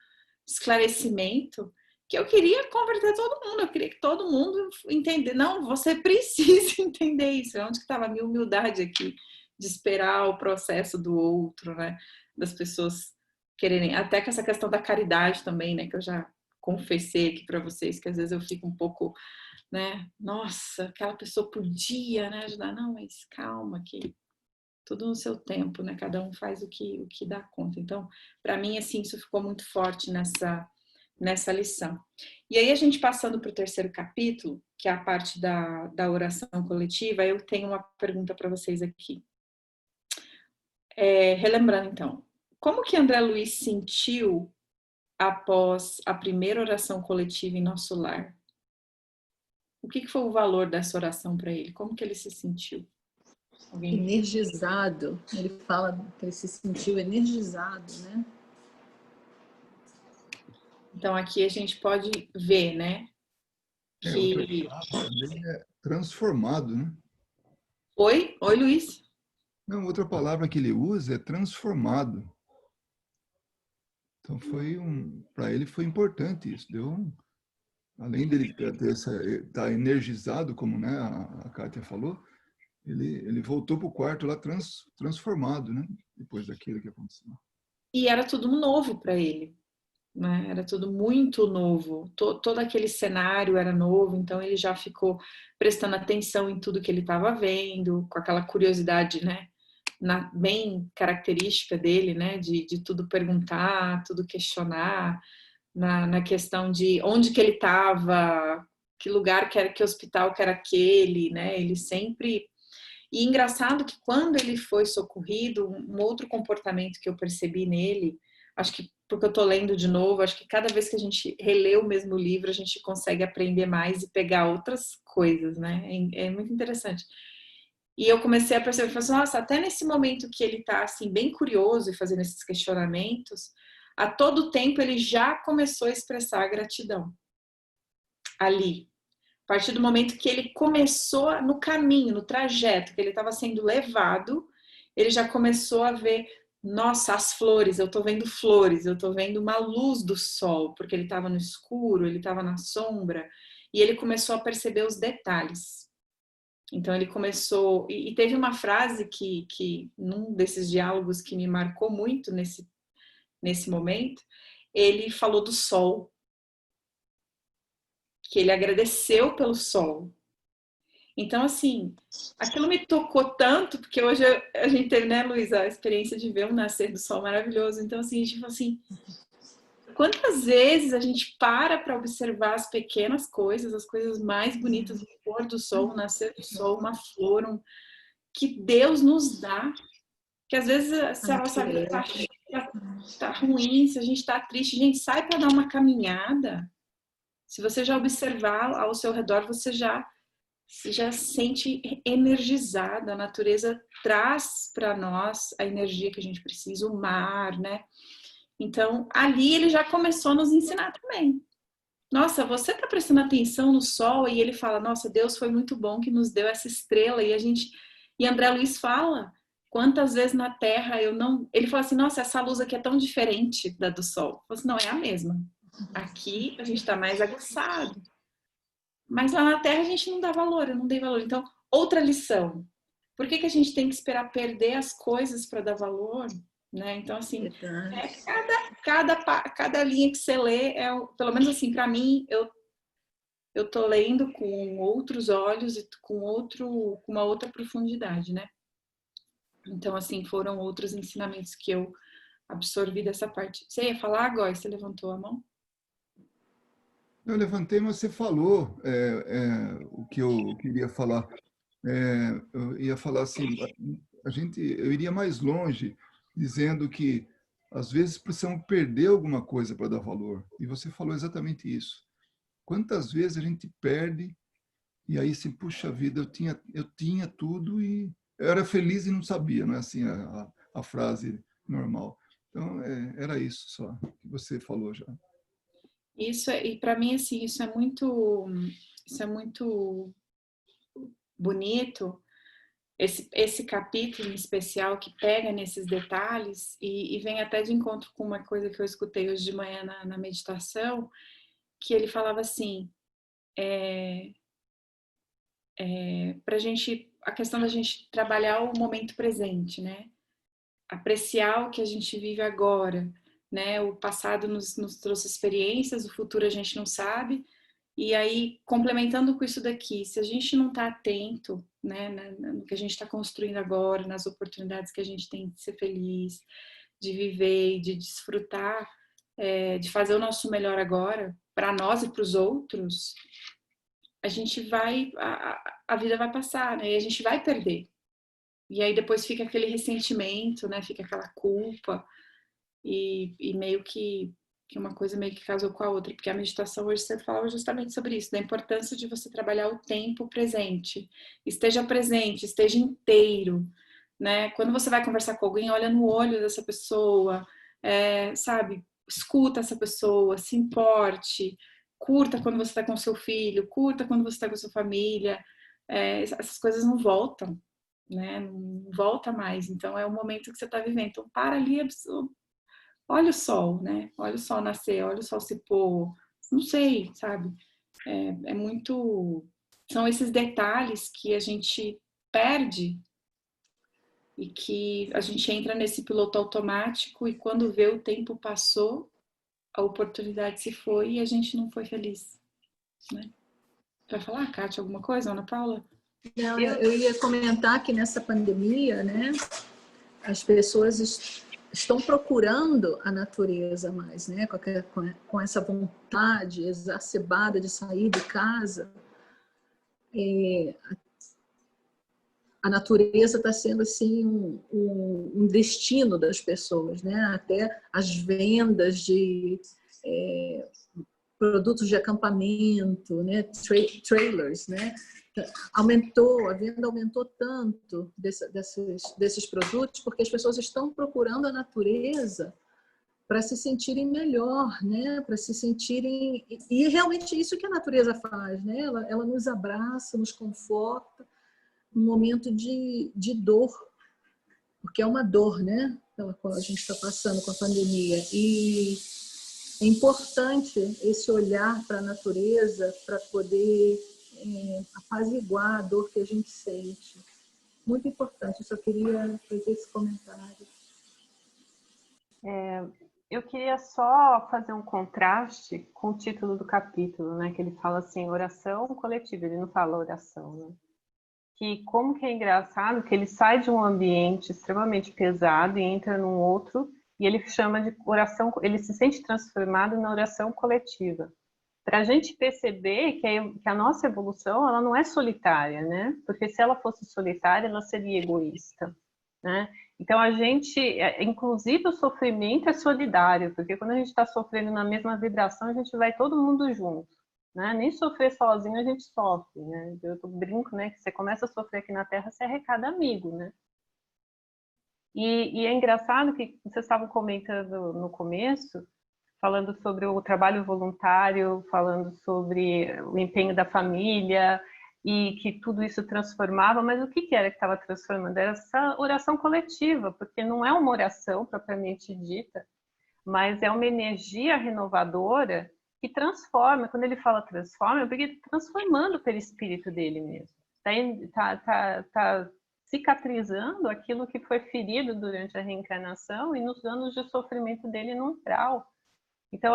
esclarecimento, que eu queria converter todo mundo, eu queria que todo mundo entendesse. Não, você precisa entender isso. Onde que estava a minha humildade aqui, de esperar o processo do outro, né, das pessoas quererem, até com essa questão da caridade também, né, que eu já confessei aqui para vocês, que às vezes eu fico um pouco, né, nossa, aquela pessoa podia, né, ajudar, não, mas calma, que tudo no seu tempo, né, cada um faz o que dá conta. Então, para mim, assim, isso ficou muito forte nessa lição. E aí, a gente passando para o terceiro capítulo, que é a parte da oração coletiva, eu tenho uma pergunta para vocês aqui. Relembrando, então, como que André Luiz sentiu após a primeira oração coletiva em nosso lar? O que foi o valor dessa oração para ele? Como que ele se sentiu? Energizado. Ele fala que ele se sentiu energizado, né? Então, aqui a gente pode ver, né? Que... É transformado, né? Oi, Luiz? Não, outra palavra que ele usa é transformado. Então para ele foi importante isso. Além dele estar energizado, como, né, a Kátia falou, ele voltou para o quarto lá transformado, né? Depois daquilo que aconteceu. E era tudo novo para ele, né? Era tudo muito novo. Todo aquele cenário era novo, então ele já ficou prestando atenção em tudo que ele estava vendo, com aquela curiosidade, né? Bem característica dele, né? De tudo perguntar, tudo questionar, na questão de onde que ele estava, que lugar que era, que hospital que era aquele, né? Ele sempre... E engraçado que quando ele foi socorrido, um outro comportamento que eu percebi nele, acho que porque eu tô lendo de novo, acho que cada vez que a gente relê o mesmo livro, a gente consegue aprender mais e pegar outras coisas, né? É muito interessante. E eu comecei a perceber, falei assim, nossa, até nesse momento que ele tá assim bem curioso e fazendo esses questionamentos, a todo tempo ele já começou a expressar gratidão ali. A partir do momento que ele começou no caminho, no trajeto, que ele estava sendo levado, ele já começou a ver, nossa, as flores, eu estou vendo flores, eu estou vendo uma luz do sol, porque ele estava no escuro, ele estava na sombra, e ele começou a perceber os detalhes. Então ele começou, e teve uma frase que num desses diálogos que me marcou muito nesse momento, ele falou do sol, que ele agradeceu pelo sol. Então, assim, aquilo me tocou tanto, porque hoje a gente teve, né, Luísa, a experiência de ver um nascer do sol maravilhoso. Então, assim, tipo assim, quantas vezes a gente para observar as pequenas coisas, as coisas mais bonitas, o pôr do sol, o nascer do sol, uma flor, que Deus nos dá, que às vezes, se a nossa vida tá ruim, se a gente tá triste, a gente sai para dar uma caminhada. Se você já observar ao seu redor, você já se sente energizada. A natureza traz para nós a energia que a gente precisa, o mar, né? Então, ali ele já começou a nos ensinar também. Nossa, você está prestando atenção no sol? E ele fala, nossa, Deus foi muito bom que nos deu essa estrela. E André Luiz fala, quantas vezes na Terra eu não... Ele fala assim, nossa, essa luz aqui é tão diferente da do sol. Eu falo assim, não, é a mesma. Aqui a gente está mais aguçado. Mas lá na Terra a gente não dá valor, eu não dei valor. Então, outra lição. Por que a gente tem que esperar perder as coisas para dar valor? Né? Então, assim, cada linha que você lê, pelo menos assim, para mim, eu tô lendo com outros olhos e com uma outra profundidade, né? Então, assim, foram outros ensinamentos que eu absorvi dessa parte. Você ia falar agora? Você levantou a mão? Eu levantei, mas você falou o que eu queria falar. Eu ia falar assim, eu iria mais longe, dizendo que às vezes precisamos perder alguma coisa para dar valor. E você falou exatamente isso. Quantas vezes a gente perde e aí assim, puxa vida, eu tinha tudo e eu era feliz e não sabia, não é assim a frase normal. Então, era isso só que você falou já. E para mim, assim, isso é muito bonito, esse capítulo em especial que pega nesses detalhes e vem até de encontro com uma coisa que eu escutei hoje de manhã na meditação, que ele falava assim, pra gente, a questão da gente trabalhar o momento presente, né? Apreciar o que a gente vive agora, né? O passado nos trouxe experiências, o futuro a gente não sabe. E aí, complementando com isso daqui, se a gente não está atento, né, no que a gente está construindo agora, nas oportunidades que a gente tem de ser feliz, de viver e de desfrutar, de fazer o nosso melhor agora, para nós e para os outros, a gente a vida vai passar, né? E a gente vai perder. E aí depois fica aquele ressentimento, né? Fica aquela culpa e meio que uma coisa meio que casou com a outra, porque a meditação hoje você falava justamente sobre isso, da importância de você trabalhar o tempo presente. Esteja presente, esteja inteiro, né? Quando você vai conversar com alguém, olha no olho dessa pessoa, sabe? Escuta essa pessoa, se importe, curta quando você está com seu filho, curta quando você está com sua família. Essas coisas não voltam, né? Não volta mais. Então é o momento que você está vivendo. Então para ali, olha o sol, né? Olha o sol nascer, olha o sol se pôr. Não sei, sabe? É muito... São esses detalhes que a gente perde e que a gente entra nesse piloto automático e quando vê o tempo passou, a oportunidade se foi e a gente não foi feliz, né? Vai falar, Kátia, alguma coisa, Ana Paula? Não, eu ia comentar que nessa pandemia, né, as pessoas estão procurando a natureza mais, né, com essa vontade exacerbada de sair de casa. A natureza está sendo assim um destino das pessoas, né? Até as vendas de produtos de acampamento, né? Trailers, né? A venda aumentou tanto desses produtos porque as pessoas estão procurando a natureza para se sentirem melhor, né? Para se sentirem... E realmente isso que a natureza faz, né? Ela nos abraça, nos conforta, um momento de dor, porque é uma dor, né? Pela qual a gente está passando com a pandemia. E é importante esse olhar para a natureza para poder apaziguar a dor que a gente sente. Muito importante, eu só queria fazer esse comentário. Eu queria só fazer um contraste com o título do capítulo, né? Que ele fala assim, oração coletiva, ele não fala oração, né? Que como que é engraçado que ele sai de um ambiente extremamente pesado e entra num outro, e ele chama de oração, ele se sente transformado na oração coletiva. Para a gente perceber que a nossa evolução, ela não é solitária, né? Porque se ela fosse solitária, ela seria egoísta, né? Então a gente, inclusive o sofrimento é solidário, porque quando a gente está sofrendo na mesma vibração, a gente vai todo mundo junto. Né? Nem sofrer sozinho a gente sofre, né? Eu brinco, né, que você começa a sofrer aqui na Terra, você arrecada amigo, né? E é engraçado que vocês estavam comentando no começo, falando sobre o trabalho voluntário, falando sobre o empenho da família e que tudo isso transformava, mas o que era que estava transformando? Era essa oração coletiva, porque não é uma oração propriamente dita, mas é uma energia renovadora que transforma. Quando ele fala transforma, é porque ele está transformando pelo espírito dele mesmo. Tá cicatrizando aquilo que foi ferido durante a reencarnação e nos anos de sofrimento dele no umbral. Então,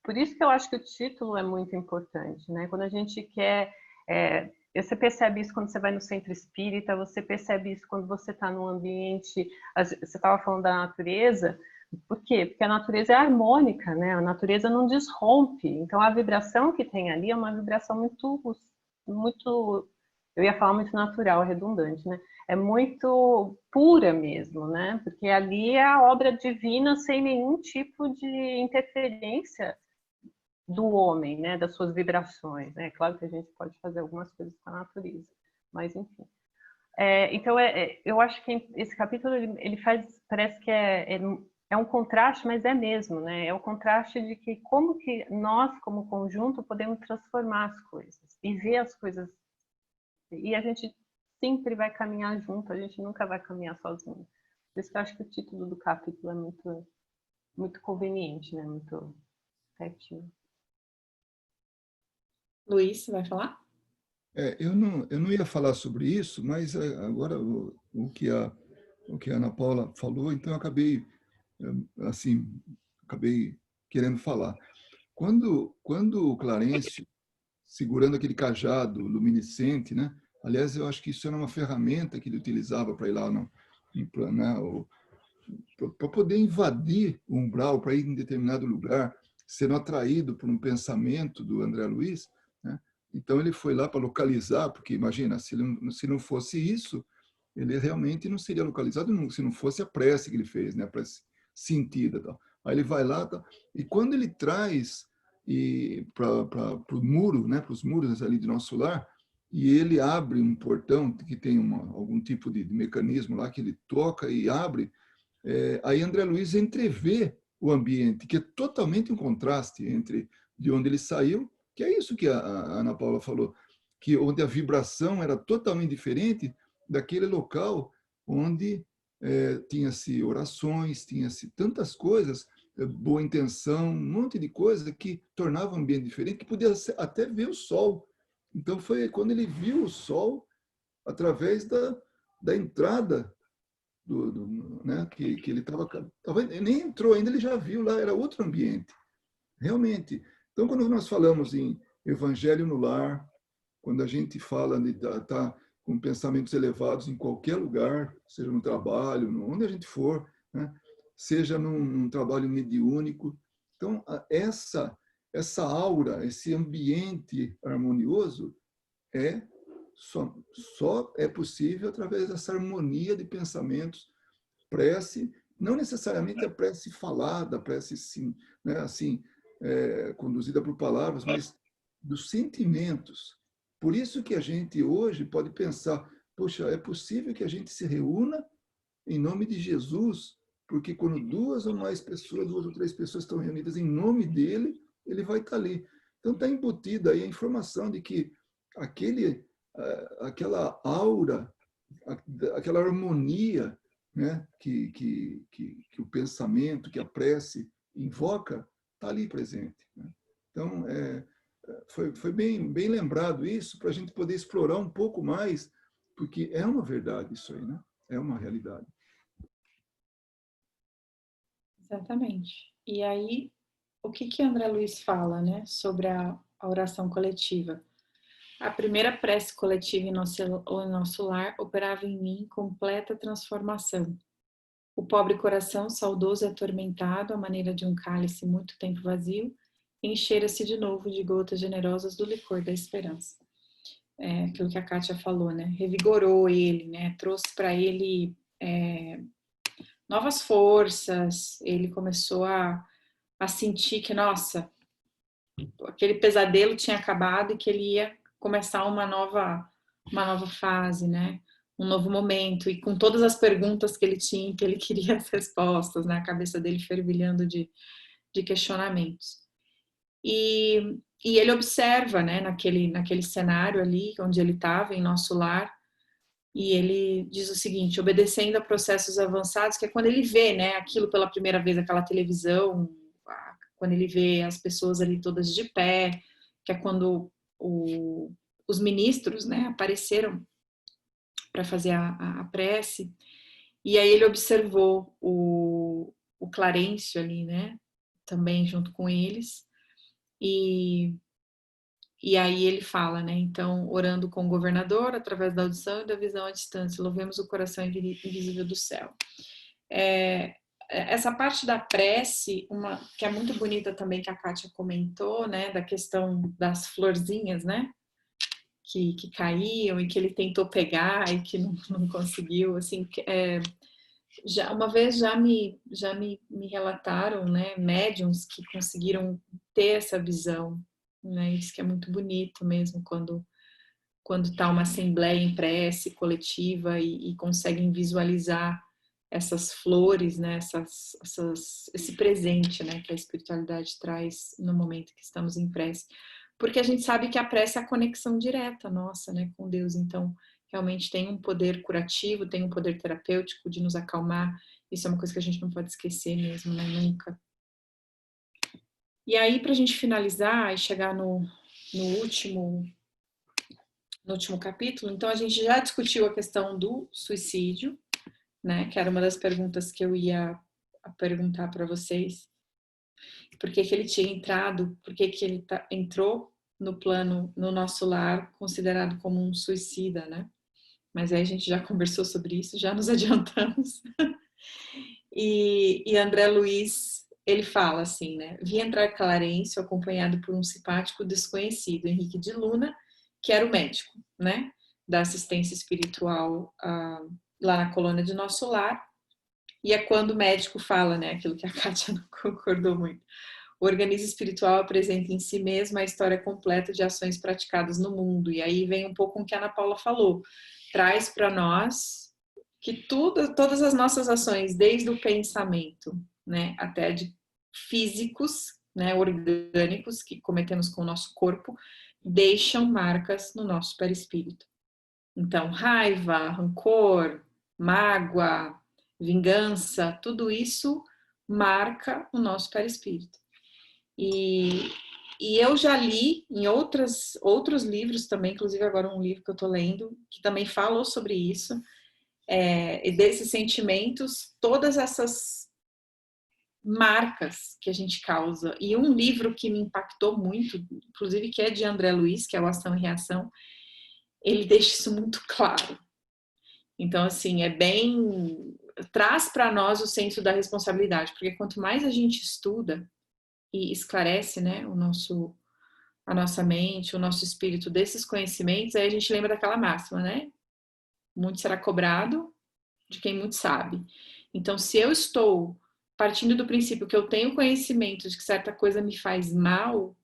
por isso que eu acho que o título é muito importante, né? Quando a gente quer... você percebe isso quando você vai no centro espírita, você percebe isso quando você está num ambiente... Você estava falando da natureza... Por quê? Porque a natureza é harmônica, né? A natureza não desrompe. Então, a vibração que tem ali é uma vibração muito, eu ia falar muito natural, redundante, né? É muito pura mesmo, né? Porque ali é a obra divina sem nenhum tipo de interferência do homem, né? Das suas vibrações, né? Claro que a gente pode fazer algumas coisas com a natureza, mas enfim. Então, eu acho que esse capítulo, ele faz, parece que é um contraste, mas é mesmo, né? É o contraste de que como que nós, como conjunto, podemos transformar as coisas e ver as coisas. E a gente sempre vai caminhar junto, a gente nunca vai caminhar sozinho. Por isso que eu acho que o título do capítulo é muito, muito conveniente, né? Muito certinho. Luiz, você vai falar? Eu não ia falar sobre isso, mas agora o que a Ana Paula falou, então eu acabei querendo falar. Quando o Clarencio, segurando aquele cajado luminescente, né? Aliás, eu acho que isso era uma ferramenta que ele utilizava para ir lá para poder invadir o umbral, para ir em determinado lugar, sendo atraído por um pensamento do André Luiz, né? Então ele foi lá para localizar, porque imagina, se não fosse isso, ele realmente não seria localizado se não fosse a prece que ele fez, né? A prece sentida. Tal. Aí ele vai lá, tal, e quando ele traz para o muro, né? Para os muros ali do nosso lar, e ele abre um portão que tem algum tipo de mecanismo lá que ele toca e abre, aí André Luiz entrevê o ambiente, que é totalmente um contraste entre de onde ele saiu, que é isso que a Ana Paula falou, que onde a vibração era totalmente diferente daquele local onde tinha-se orações, tinha-se tantas coisas, boa intenção, um monte de coisa que tornava o ambiente diferente, que podia até ver o sol. Então foi quando ele viu o sol através da entrada né, que ele estava... Nem entrou ainda, ele já viu lá, era outro ambiente. Realmente. Então, quando nós falamos em evangelho no lar, quando a gente fala de estar com pensamentos elevados em qualquer lugar, seja no trabalho, onde a gente for, né, seja num trabalho mediúnico. Então, essa aura, esse ambiente harmonioso só é possível através dessa harmonia de pensamentos, prece, não necessariamente a prece falada, a prece sim, né, assim, conduzida por palavras, mas dos sentimentos. Por isso que a gente hoje pode pensar, poxa, é possível que a gente se reúna em nome de Jesus, porque quando 2 ou mais pessoas, 2 ou 3 pessoas estão reunidas em nome dele, ele vai estar ali. Então está embutida aí a informação de que aquela aura, aquela harmonia, né, que o pensamento, que a prece invoca, está ali presente. Né? Então, foi bem lembrado isso, para a gente poder explorar um pouco mais, porque é uma verdade isso aí, né? É uma realidade. Exatamente. E aí, o que André Luiz fala, né, sobre a oração coletiva? A primeira prece coletiva em nosso lar operava em mim completa transformação. O pobre coração, saudoso e atormentado, à maneira de um cálice muito tempo vazio, enchera-se de novo de gotas generosas do licor da esperança. Aquilo que a Kátia falou, né? Revigorou ele, né? Trouxe para ele novas forças. Ele começou a sentir que, nossa, aquele pesadelo tinha acabado e que ele ia começar uma nova fase, né? Um novo momento, e com todas as perguntas que ele tinha, que ele queria as respostas, né? A cabeça dele fervilhando de questionamentos. E ele observa, né, naquele cenário ali, onde ele estava, em nosso lar, e ele diz o seguinte, obedecendo a processos avançados, que é quando ele vê, né, aquilo pela primeira vez, aquela televisão, quando ele vê as pessoas ali todas de pé, que é quando os ministros, né, apareceram para fazer a prece, e aí ele observou o Clarencio ali, né, também junto com eles, e aí ele fala, né, então, orando com o governador, através da audição e da visão à distância, louvemos o coração invisível do céu. Essa parte da prece, que é muito bonita também, que a Kátia comentou, né, da questão das florzinhas, né, que caíam e que ele tentou pegar e que não conseguiu, assim, uma vez já me relataram, né, médiums que conseguiram ter essa visão, né, isso que é muito bonito mesmo, quando está uma assembleia em prece coletiva e conseguem visualizar essas flores, né, esse presente, né, que a espiritualidade traz no momento que estamos em prece. Porque a gente sabe que a prece é a conexão direta nossa, né, com Deus. Então, realmente tem um poder curativo, tem um poder terapêutico de nos acalmar. Isso é uma coisa que a gente não pode esquecer mesmo, né, nunca. E aí, para a gente finalizar e chegar no último capítulo, então a gente já discutiu a questão do suicídio, né, que era uma das perguntas que eu ia perguntar para vocês. Por que ele tinha entrado, por que ele entrou no plano, no nosso lar, considerado como um suicida, né? Mas aí a gente já conversou sobre isso, já nos adiantamos. E André Luiz, ele fala assim, né? Vi entrar Clarencio acompanhado por um simpático desconhecido, Henrique de Luna, que era o médico, né? Da assistência espiritual lá na colônia de nosso lar. E é quando o médico fala, né? Aquilo que a Kátia não concordou muito. O organismo espiritual apresenta em si mesmo a história completa de ações praticadas no mundo. E aí vem um pouco com o que a Ana Paula falou. Traz para nós que todas as nossas ações, desde o pensamento, né, até de físicos, né, orgânicos, que cometemos com o nosso corpo, deixam marcas no nosso perispírito. Então, raiva, rancor, mágoa, vingança, tudo isso marca o nosso perispírito. E eu já li em outros livros também, inclusive agora um livro que eu estou lendo, que também falou sobre isso, e desses sentimentos, todas essas marcas que a gente causa. E um livro que me impactou muito, inclusive que é de André Luiz, que é o Ação e Reação, ele deixa isso muito claro. Então, assim, traz para nós o senso da responsabilidade, porque quanto mais a gente estuda e esclarece, né, a nossa mente, o nosso espírito desses conhecimentos, aí a gente lembra daquela máxima, né? Muito será cobrado de quem muito sabe. Então, se eu estou partindo do princípio que eu tenho conhecimento de que certa coisa me faz mal,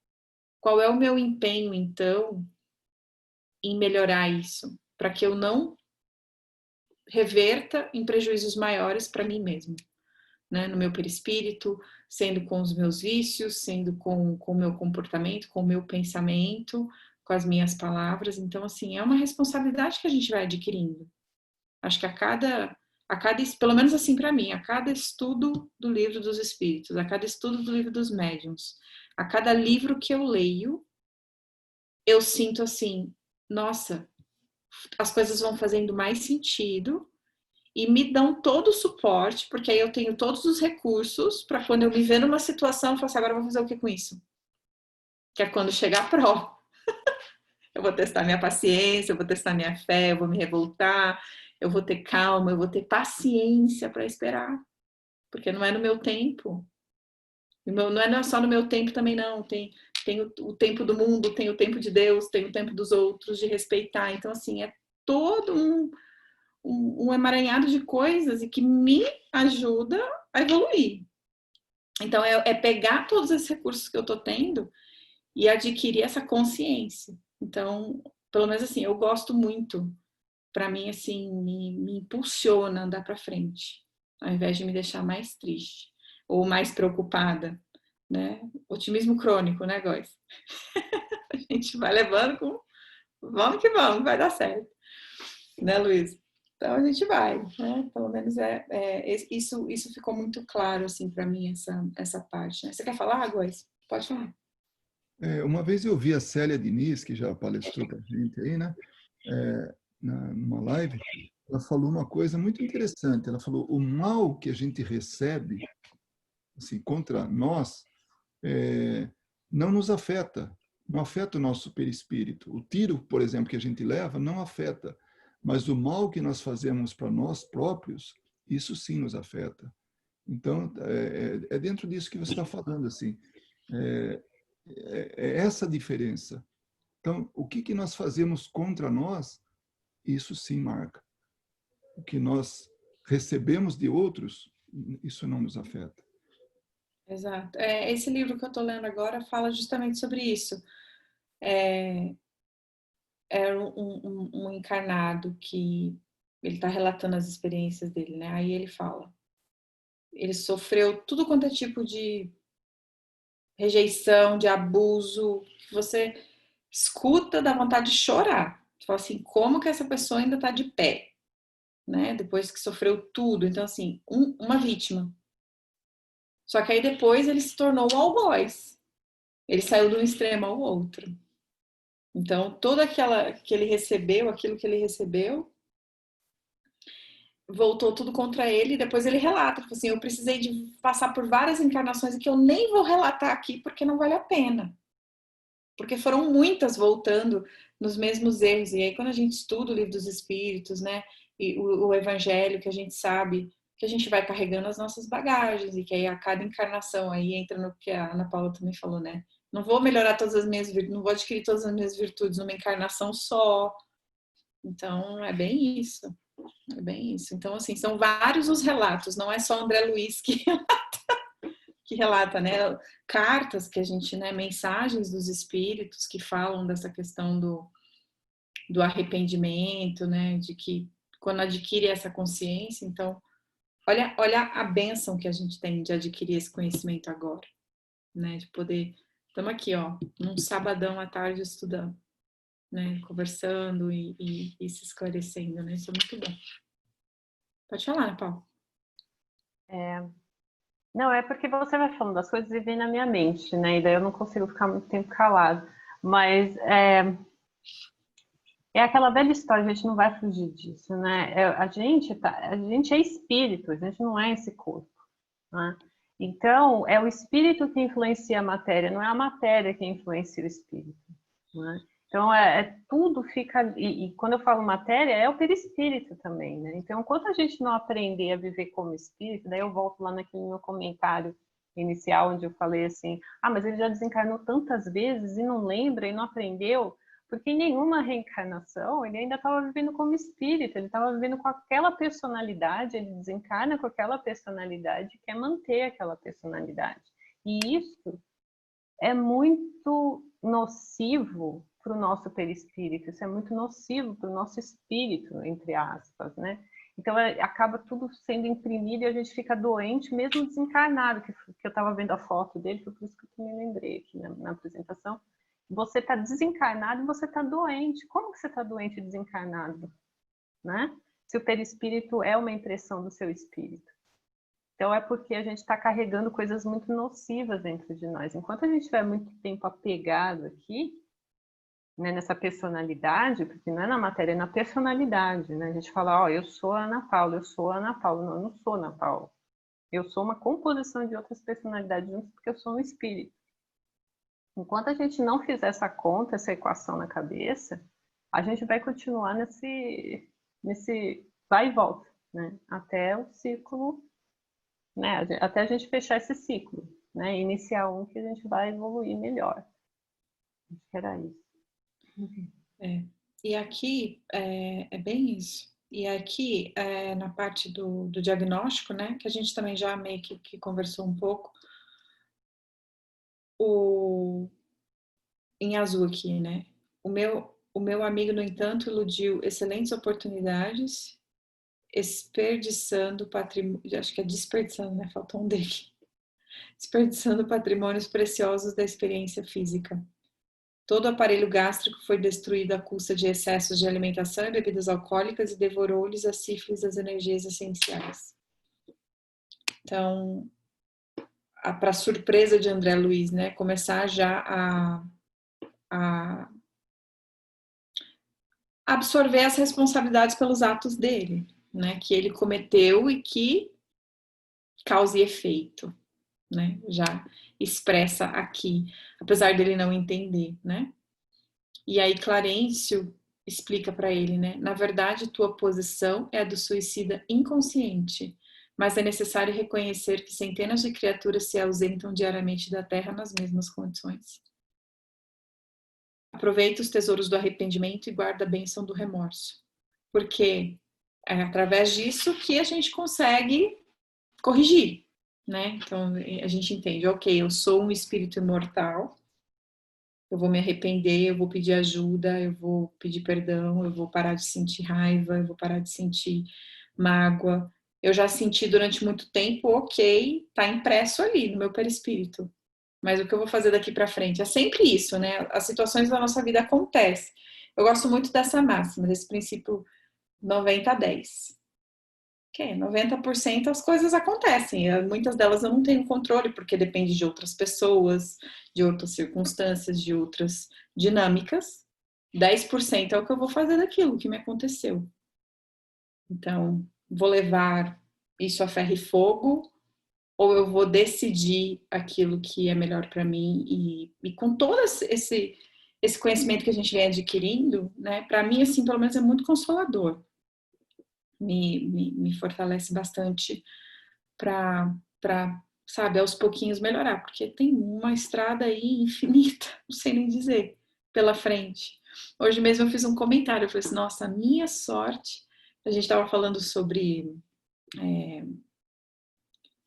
qual é o meu empenho, então, em melhorar isso? Para que eu não reverta em prejuízos maiores para mim mesmo, né? No meu perispírito, sendo com os meus vícios, sendo com o meu comportamento, com o meu pensamento, com as minhas palavras. Então, assim, é uma responsabilidade que a gente vai adquirindo. Acho que a cada pelo menos assim para mim, a cada estudo do Livro dos Espíritos, a cada estudo do Livro dos Médiuns, a cada livro que eu leio, eu sinto assim, nossa, as coisas vão fazendo mais sentido e me dão todo o suporte, porque aí eu tenho todos os recursos para quando eu me ver numa situação, eu faço, agora eu vou fazer o que com isso? Que é quando chegar a prova. Eu vou testar minha paciência, eu vou testar minha fé, eu vou me revoltar, eu vou ter calma, eu vou ter paciência para esperar. Porque não é no meu tempo. Não é só no meu tempo também, não. Tem o tempo do mundo, tem o tempo de Deus, tem o tempo dos outros, de respeitar. Então, assim, é todo um emaranhado de coisas e que me ajuda a evoluir. Então, é pegar todos esses recursos que eu estou tendo e adquirir essa consciência. Então, pelo menos assim, eu gosto muito. Para mim, assim, me impulsiona a andar para frente, ao invés de me deixar mais triste ou mais preocupada, né? Otimismo crônico, né, Góis? A gente vai levando com... Vamos que vamos, vai dar certo. Né, Luiz? Então a gente vai, né? Pelo menos isso ficou muito claro, assim, para mim, essa parte. Né? Você quer falar, Góis? Pode falar. Uma vez eu vi a Célia Diniz, que já palestrou para a gente aí, né? Numa live, ela falou uma coisa muito interessante. Ela falou: o mal que a gente recebe, assim, contra nós, não nos afeta, não afeta o nosso perispírito. O tiro, por exemplo, que a gente leva, não afeta, mas o mal que nós fazemos para nós próprios, isso sim nos afeta. Então, é dentro disso que você está falando, assim. É essa a diferença. Então, o que nós fazemos contra nós, isso sim marca. O que nós recebemos de outros, isso não nos afeta. Exato. Esse livro que eu estou lendo agora fala justamente sobre isso. É um encarnado que ele está relatando as experiências dele, né? Aí ele fala, ele sofreu tudo quanto é tipo de rejeição, de abuso, que você escuta, dá vontade de chorar. Você fala assim, como que essa pessoa ainda está de pé, né? Depois que sofreu tudo. Então, assim, uma vítima. Só que aí depois ele se tornou um algoz. Ele saiu de um extremo ao outro. Então, toda aquilo que ele recebeu, voltou tudo contra ele, e depois ele relata, assim, eu precisei de passar por várias encarnações que eu nem vou relatar aqui porque não vale a pena. Porque foram muitas voltando nos mesmos erros. E aí, quando a gente estuda o Livro dos Espíritos, né, e o Evangelho, que a gente sabe que a gente vai carregando as nossas bagagens, e que aí a cada encarnação, aí entra no que a Ana Paula também falou, né? Não vou melhorar todas as minhas virtudes, não vou adquirir todas as minhas virtudes numa encarnação só. Então, é bem isso. É bem isso. Então, assim, são vários os relatos, não é só André Luiz que relata, né? Cartas que a gente, né? Mensagens dos espíritos que falam dessa questão do arrependimento, né? De que quando adquire essa consciência, então, olha a bênção que a gente tem de adquirir esse conhecimento agora, né? De poder... Estamos aqui, ó, num sabadão à tarde estudando, né? Conversando e se esclarecendo, né? Isso é muito bom. Pode falar, Ana Paula. Não, é porque você vai falando das coisas e vem na minha mente, né? E daí eu não consigo ficar muito tempo calado. Mas É aquela velha história, a gente não vai fugir disso, né? A gente é espírito, a gente não é esse corpo, né? Então, é o espírito que influencia a matéria, não é a matéria que influencia o espírito, né? Então, tudo fica... E quando eu falo matéria, é o perispírito também, né? Então, enquanto a gente não aprender a viver como espírito, daí eu volto lá naquele meu comentário inicial, onde eu falei assim, mas ele já desencarnou tantas vezes e não lembra e não aprendeu, porque em nenhuma reencarnação ele ainda estava vivendo como espírito, ele estava vivendo com aquela personalidade, ele desencarna com aquela personalidade, quer manter aquela personalidade. E isso é muito nocivo para o nosso perispírito, isso é muito nocivo para o nosso espírito, entre aspas, né? Então, acaba tudo sendo imprimido e a gente fica doente, mesmo desencarnado, que eu estava vendo a foto dele, foi por isso que eu me lembrei aqui na apresentação. Você está desencarnado e você está doente. Como que você está doente e desencarnado? Né? Se o perispírito é uma impressão do seu espírito. Então, é porque a gente está carregando coisas muito nocivas dentro de nós. Enquanto a gente estiver muito tempo apegado aqui, né, nessa personalidade, porque não é na matéria, é na personalidade, né? A gente fala, eu sou a Ana Paula, eu sou a Ana Paula. Não, eu não sou a Ana Paula. Eu sou uma composição de outras personalidades juntas, porque eu sou um espírito. Enquanto a gente não fizer essa conta, essa equação na cabeça, a gente vai continuar nesse vai e volta, né? Até o ciclo, né? Até a gente fechar esse ciclo, né? Iniciar um que a gente vai evoluir melhor. Acho que era isso. E aqui é bem isso. E aqui, na parte do diagnóstico, né, que a gente também já meio que conversou um pouco, em azul aqui, né? O meu amigo, no entanto, iludiu excelentes oportunidades, desperdiçando patrimônio, acho que é desperdiçando, né? Faltou um dele. Desperdiçando patrimônios preciosos da experiência física. Todo o aparelho gástrico foi destruído à custa de excessos de alimentação e bebidas alcoólicas e devorou-lhes a sífilis das energias essenciais. Então, para surpresa de André Luiz, né, começar já a absorver as responsabilidades pelos atos dele, né, que ele cometeu e que causa e efeito, né, já expressa aqui, apesar dele não entender, né. E aí Clarencio explica para ele, né? Na verdade, tua posição é a do suicida inconsciente, mas é necessário reconhecer que centenas de criaturas se ausentam diariamente da Terra nas mesmas condições. Aproveita os tesouros do arrependimento e guarda a bênção do remorso, porque é através disso que a gente consegue corrigir, né? Então a gente entende, ok, eu sou um espírito imortal, eu vou me arrepender, eu vou pedir ajuda, eu vou pedir perdão, eu vou parar de sentir raiva, eu vou parar de sentir mágoa. Eu já senti durante muito tempo, ok, tá impresso ali no meu perispírito. Mas o que eu vou fazer daqui para frente? É sempre isso, né? As situações da nossa vida acontecem. Eu gosto muito dessa máxima, desse princípio 90-10. Que 90% as coisas acontecem, muitas delas eu não tenho controle, porque depende de outras pessoas, de outras circunstâncias, de outras dinâmicas. 10% é o que eu vou fazer daquilo que me aconteceu. Então, vou levar isso a ferro e fogo, ou eu vou decidir aquilo que é melhor para mim, e com todo esse conhecimento que a gente vem adquirindo, né, para mim, assim, pelo menos é muito consolador. Me fortalece bastante para, sabe, aos pouquinhos melhorar, porque tem uma estrada aí infinita, não sei nem dizer, pela frente. Hoje mesmo eu fiz um comentário, eu falei assim, nossa, a minha sorte, a gente estava falando sobre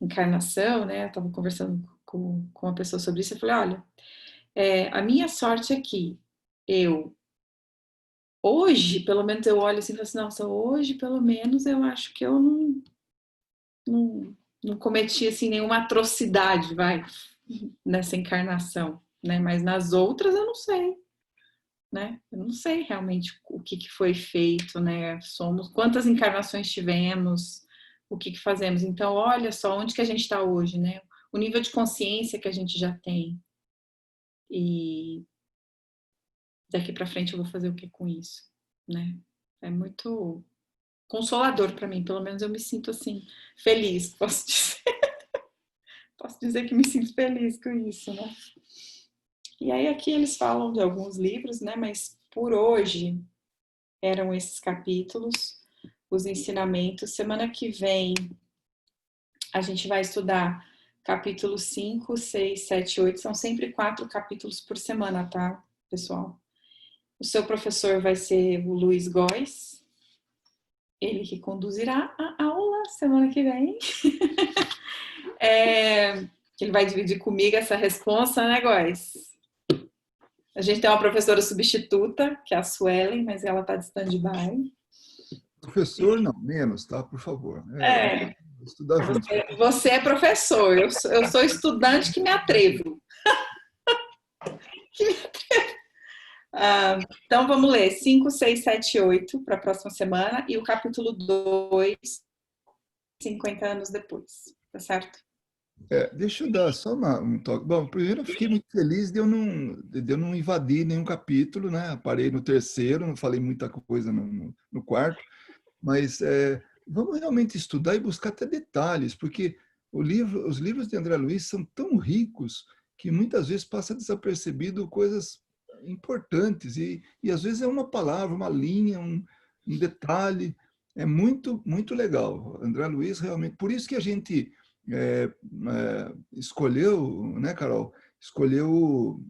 encarnação, né, eu estava conversando com uma pessoa sobre isso, eu falei, olha, a minha sorte é que hoje, pelo menos eu olho assim e falo assim, nossa, hoje pelo menos eu acho que eu não cometi assim nenhuma atrocidade, nessa encarnação, né? Mas nas outras eu não sei, né? Eu não sei realmente o que foi feito, né? Quantas encarnações tivemos, o que fazemos. Então, olha só onde que a gente está hoje, né? O nível de consciência que a gente já tem. E daqui para frente eu vou fazer o que com isso? né? É muito consolador para mim, pelo menos eu me sinto assim, feliz, posso dizer. Posso dizer que me sinto feliz com isso, né? E aí aqui eles falam de alguns livros, né? Mas por hoje eram esses capítulos, os ensinamentos. Semana que vem a gente vai estudar capítulos 5, 6, 7, 8. São sempre 4 capítulos por semana, tá, pessoal? O seu professor vai ser o Luiz Góes. Ele que conduzirá a aula semana que vem. Ele vai dividir comigo essa responsa, né, Góes? A gente tem uma professora substituta, que é a Suelen, mas ela está de stand-by. Professor, não, menos, tá? Por favor. Estudar juntos. Você é professor, eu sou estudante que me atrevo. Então vamos ler 5, 6, 7, 8 para a próxima semana e o capítulo 2, 50 anos depois, tá certo? Deixa eu dar só um toque. Bom, primeiro eu fiquei muito feliz de eu não invadir nenhum capítulo, né? Parei no terceiro, não falei muita coisa no quarto, mas vamos realmente estudar e buscar até detalhes, porque os livros de André Luiz são tão ricos que muitas vezes passa desapercebido coisas importantes e às vezes é uma palavra, uma linha, um detalhe. É muito, muito legal. André Luiz realmente... Por isso que a gente escolheu, né, Carol? Escolheu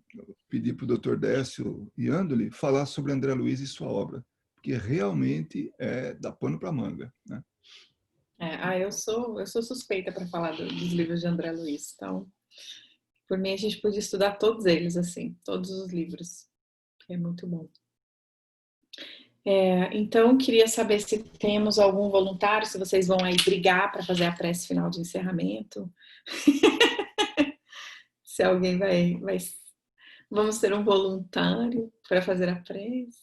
pedir para o Dr. Décio Iandoli falar sobre André Luiz e sua obra, porque realmente dá pano para manga, né? Eu sou suspeita para falar dos livros de André Luiz, então, por mim, a gente podia estudar todos eles, assim, todos os livros, que é muito bom. Então, queria saber se temos algum voluntário, se vocês vão aí brigar para fazer a prece final de encerramento. Se alguém vai... Vamos ter um voluntário para fazer a prece.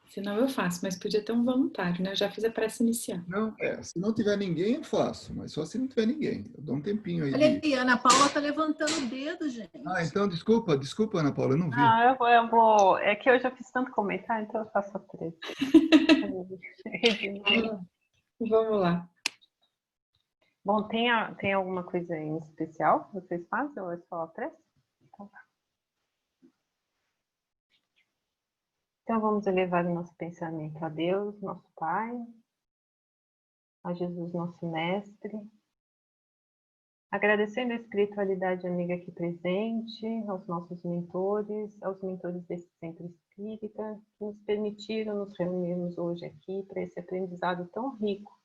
Senão eu faço, mas podia ter um voluntário, né? Eu já fiz a prece inicial. Não, se não tiver ninguém, eu faço, mas só se não tiver ninguém. Eu dou um tempinho aí. Olha aí, Ana Paula está levantando o dedo, gente. Então, desculpa, Ana Paula, eu não vi. Eu vou... É que eu já fiz tanto comentário, então eu faço a prece. Vamos lá. Bom, tem alguma coisa em especial que vocês fazem ou é só a prece? Então tá. Então vamos elevar o nosso pensamento a Deus, nosso Pai, a Jesus, nosso Mestre, agradecendo a espiritualidade amiga aqui presente, aos nossos mentores, aos mentores desse centro espírita, que nos permitiram nos reunirmos hoje aqui para esse aprendizado tão rico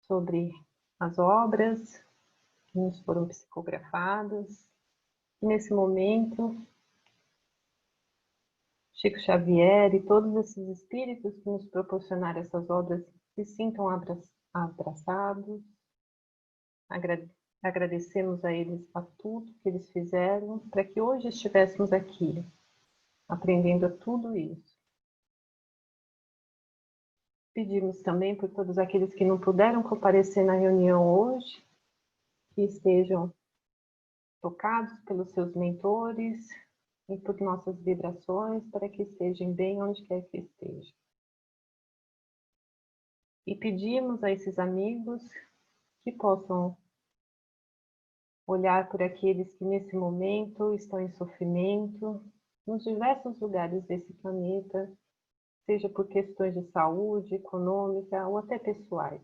sobre as obras que nos foram psicografadas. E nesse momento, Chico Xavier e todos esses espíritos que nos proporcionaram essas obras se sintam abraçados. Agradecemos a eles a tudo que eles fizeram para que hoje estivéssemos aqui, aprendendo tudo isso. Pedimos também por todos aqueles que não puderam comparecer na reunião hoje, que estejam tocados pelos seus mentores e por nossas vibrações, para que estejam bem onde quer que estejam. E pedimos a esses amigos que possam olhar por aqueles que nesse momento estão em sofrimento, nos diversos lugares desse planeta, seja por questões de saúde, econômica ou até pessoais.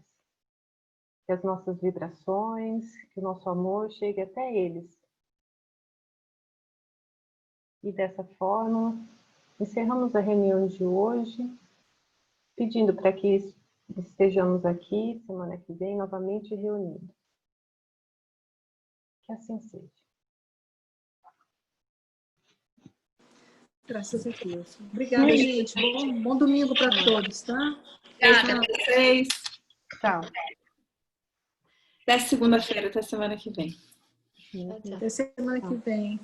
Que as nossas vibrações, que o nosso amor chegue até eles. E dessa forma, encerramos a reunião de hoje, pedindo para que estejamos aqui semana que vem novamente reunidos. Que assim seja. Graças a Deus. Obrigada, gente. Bom domingo para todos, tá? Obrigada a vocês. Tchau. Até segunda-feira, até semana que vem. Até semana que vem.